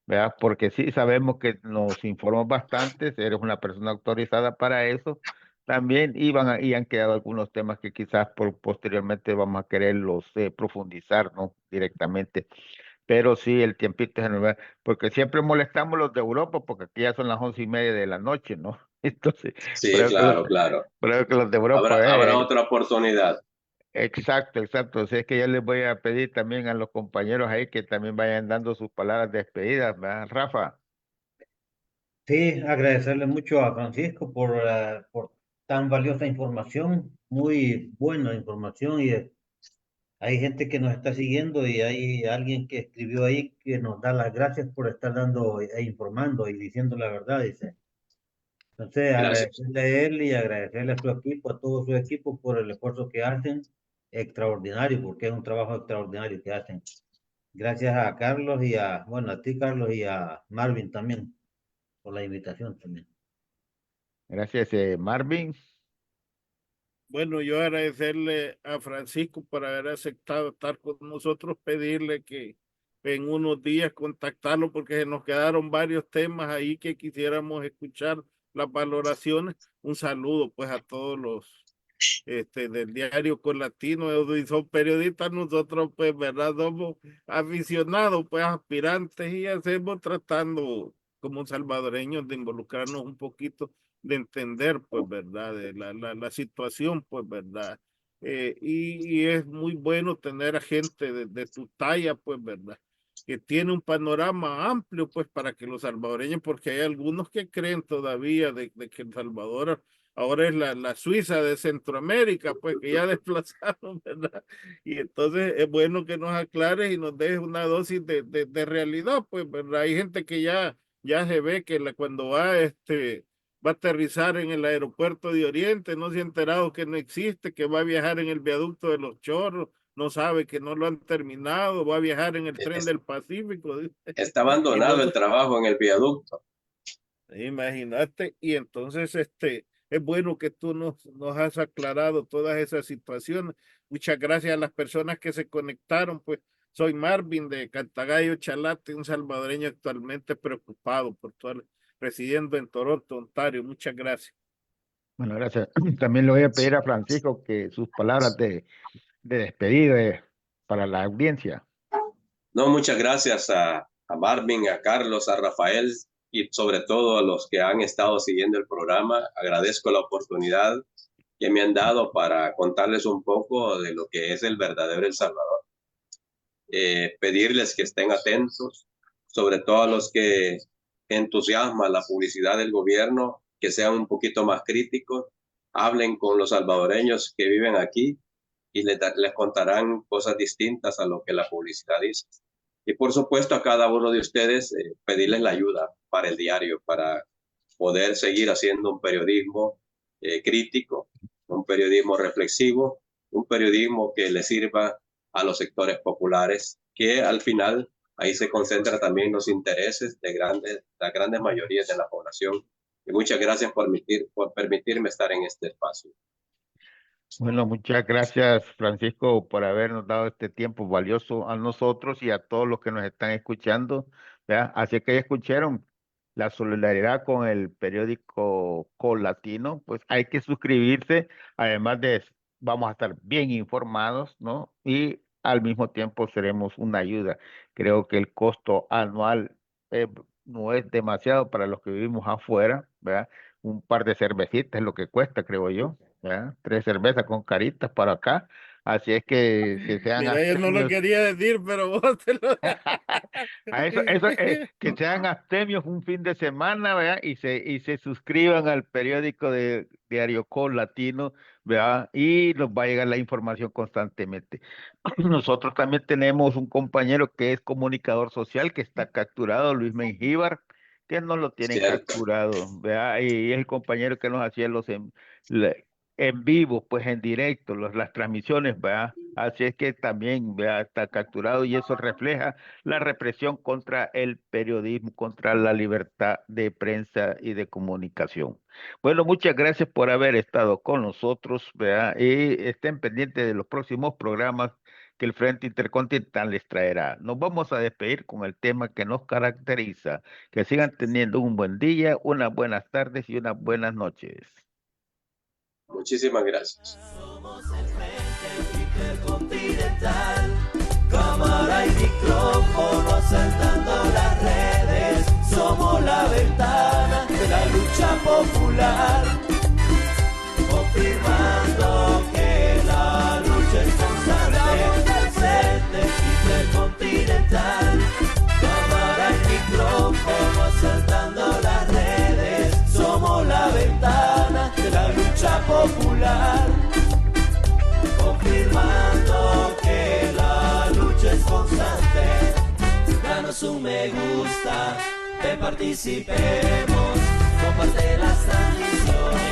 ¿verdad? Porque sí sabemos que nos informas bastante, eres una persona autorizada para eso. También y han quedado algunos temas que quizás posteriormente vamos a quererlos profundizar, ¿no? Directamente. Pero sí, el tiempito se nos va, porque siempre molestamos los de Europa, porque aquí ya son las 11:30 de la noche, ¿no? Entonces, Sí, creo que claro, claro. creo que los de Europa, Habrá otra oportunidad. exacto, exacto. Así es que yo les voy a pedir también a los compañeros ahí que también vayan dando sus palabras de despedida, ¿verdad, Rafa? Sí, agradecerle mucho a Francisco por tan valiosa información, muy buena información y hay gente que nos está siguiendo y hay alguien que escribió ahí que nos da las gracias por estar dando e informando y diciendo la verdad, dice. Entonces, Gracias. agradecerle a él y agradecerle a su equipo, a todo su equipo por el esfuerzo que hacen, extraordinario, porque es un trabajo extraordinario que hacen. Gracias a Carlos bueno, a ti Carlos y a Marvin también por la invitación también. Gracias, Marvin. Bueno, yo agradecerle a Francisco por haber aceptado estar con nosotros, pedirle que en unos días contactarlo porque se nos quedaron varios temas ahí que quisiéramos escuchar las valoraciones. Un saludo pues a todos los del diario Collatino, y son periodistas, nosotros pues, ¿verdad? Somos aficionados, pues aspirantes y hacemos tratando como salvadoreños de involucrarnos un poquito, de entender, pues, ¿verdad? De la situación, pues, ¿verdad? Y es muy bueno tener a gente de tu talla, pues, ¿verdad? que tiene un panorama amplio, pues, para que los salvadoreños, porque hay algunos que creen todavía de que El Salvador ahora es la Suiza de Centroamérica, pues, que ya desplazaron, ¿verdad? Y entonces es bueno que nos aclares y nos dejes una dosis de realidad, pues, ¿verdad? Hay gente que ya se ve que cuando va a aterrizar en el aeropuerto de Oriente, no se ha enterado que no existe, que va a viajar en el viaducto de los Chorros, no sabe que no lo han terminado, va a viajar en el tren del Pacífico. Está abandonado el trabajo en el viaducto. Imagínate, y entonces es bueno que tú nos has aclarado todas esas situaciones. Muchas gracias a las personas que se conectaron, pues soy Marvin de Cantagallo, Chalate, un salvadoreño actualmente preocupado por todo, residiendo en Toronto, Ontario. Muchas gracias. Bueno, gracias. También le voy a pedir a Francisco que sus palabras de despedida para la audiencia. No, muchas gracias a Marvin, a Carlos, a Rafael y sobre todo a los que han estado siguiendo el programa. Agradezco la oportunidad que me han dado para contarles un poco de lo que es el verdadero El Salvador. Pedirles que estén atentos, sobre todo a los que entusiasma la publicidad del gobierno, que sean un poquito más críticos, hablen con los salvadoreños que viven aquí y les contarán cosas distintas a lo que la publicidad dice. Y por supuesto a cada uno de ustedes pedirles la ayuda para el diario, para poder seguir haciendo un periodismo crítico, un periodismo reflexivo, un periodismo que le sirva a los sectores populares, que al final ahí se concentran también los intereses de las grandes mayorías de la población. Y muchas gracias por permitirme estar en este espacio. Bueno, muchas gracias, Francisco, por habernos dado este tiempo valioso a nosotros y a todos los que nos están escuchando, ¿verdad? Así que ya escucharon la solidaridad con el periódico Colatino, pues hay que suscribirse, además vamos a estar bien informados, ¿no? Y al mismo tiempo seremos una ayuda. Creo que el costo anual no es demasiado para los que vivimos afuera, ¿verdad? Un par de cervecitas es lo que cuesta, creo yo. ¿Ya? 3 cervezas con caritas para acá, así es que sean Mira, yo no lo abstemios. quería decir, pero vos te lo... A eso, que sean abstemios un fin de semana, ¿verdad? Y se suscriban al periódico de Diario Col Latino, ¿verdad? Y nos va a llegar la información constantemente. Nosotros también tenemos un compañero que es comunicador social, que está capturado, Luis Mengíbar, que no lo tienen capturado, ¿verdad? Y es el compañero que nos hacía en vivo, pues en directo, las transmisiones, ¿verdad? Así es que también, ¿verdad? Está capturado y eso refleja la represión contra el periodismo, contra la libertad de prensa y de comunicación. Bueno, muchas gracias por haber estado con nosotros, ¿verdad? Y estén pendientes de los próximos programas que el Frente Intercontinental les traerá. Nos vamos a despedir con el tema que nos caracteriza. Que sigan teniendo un buen día, unas buenas tardes y unas buenas noches. Muchísimas gracias. Somos el Frente Intercontinental, cámara y micrófono saltando las redes. Somos la ventana de la lucha popular, confirmando que la lucha es constante. Frente Intercontinental, cámara y micrófono saltando las redes. Somos la ventana de la lucha popular, confirmando que la lucha es constante. Danos un me gusta, participemos, comparte las transmisiones.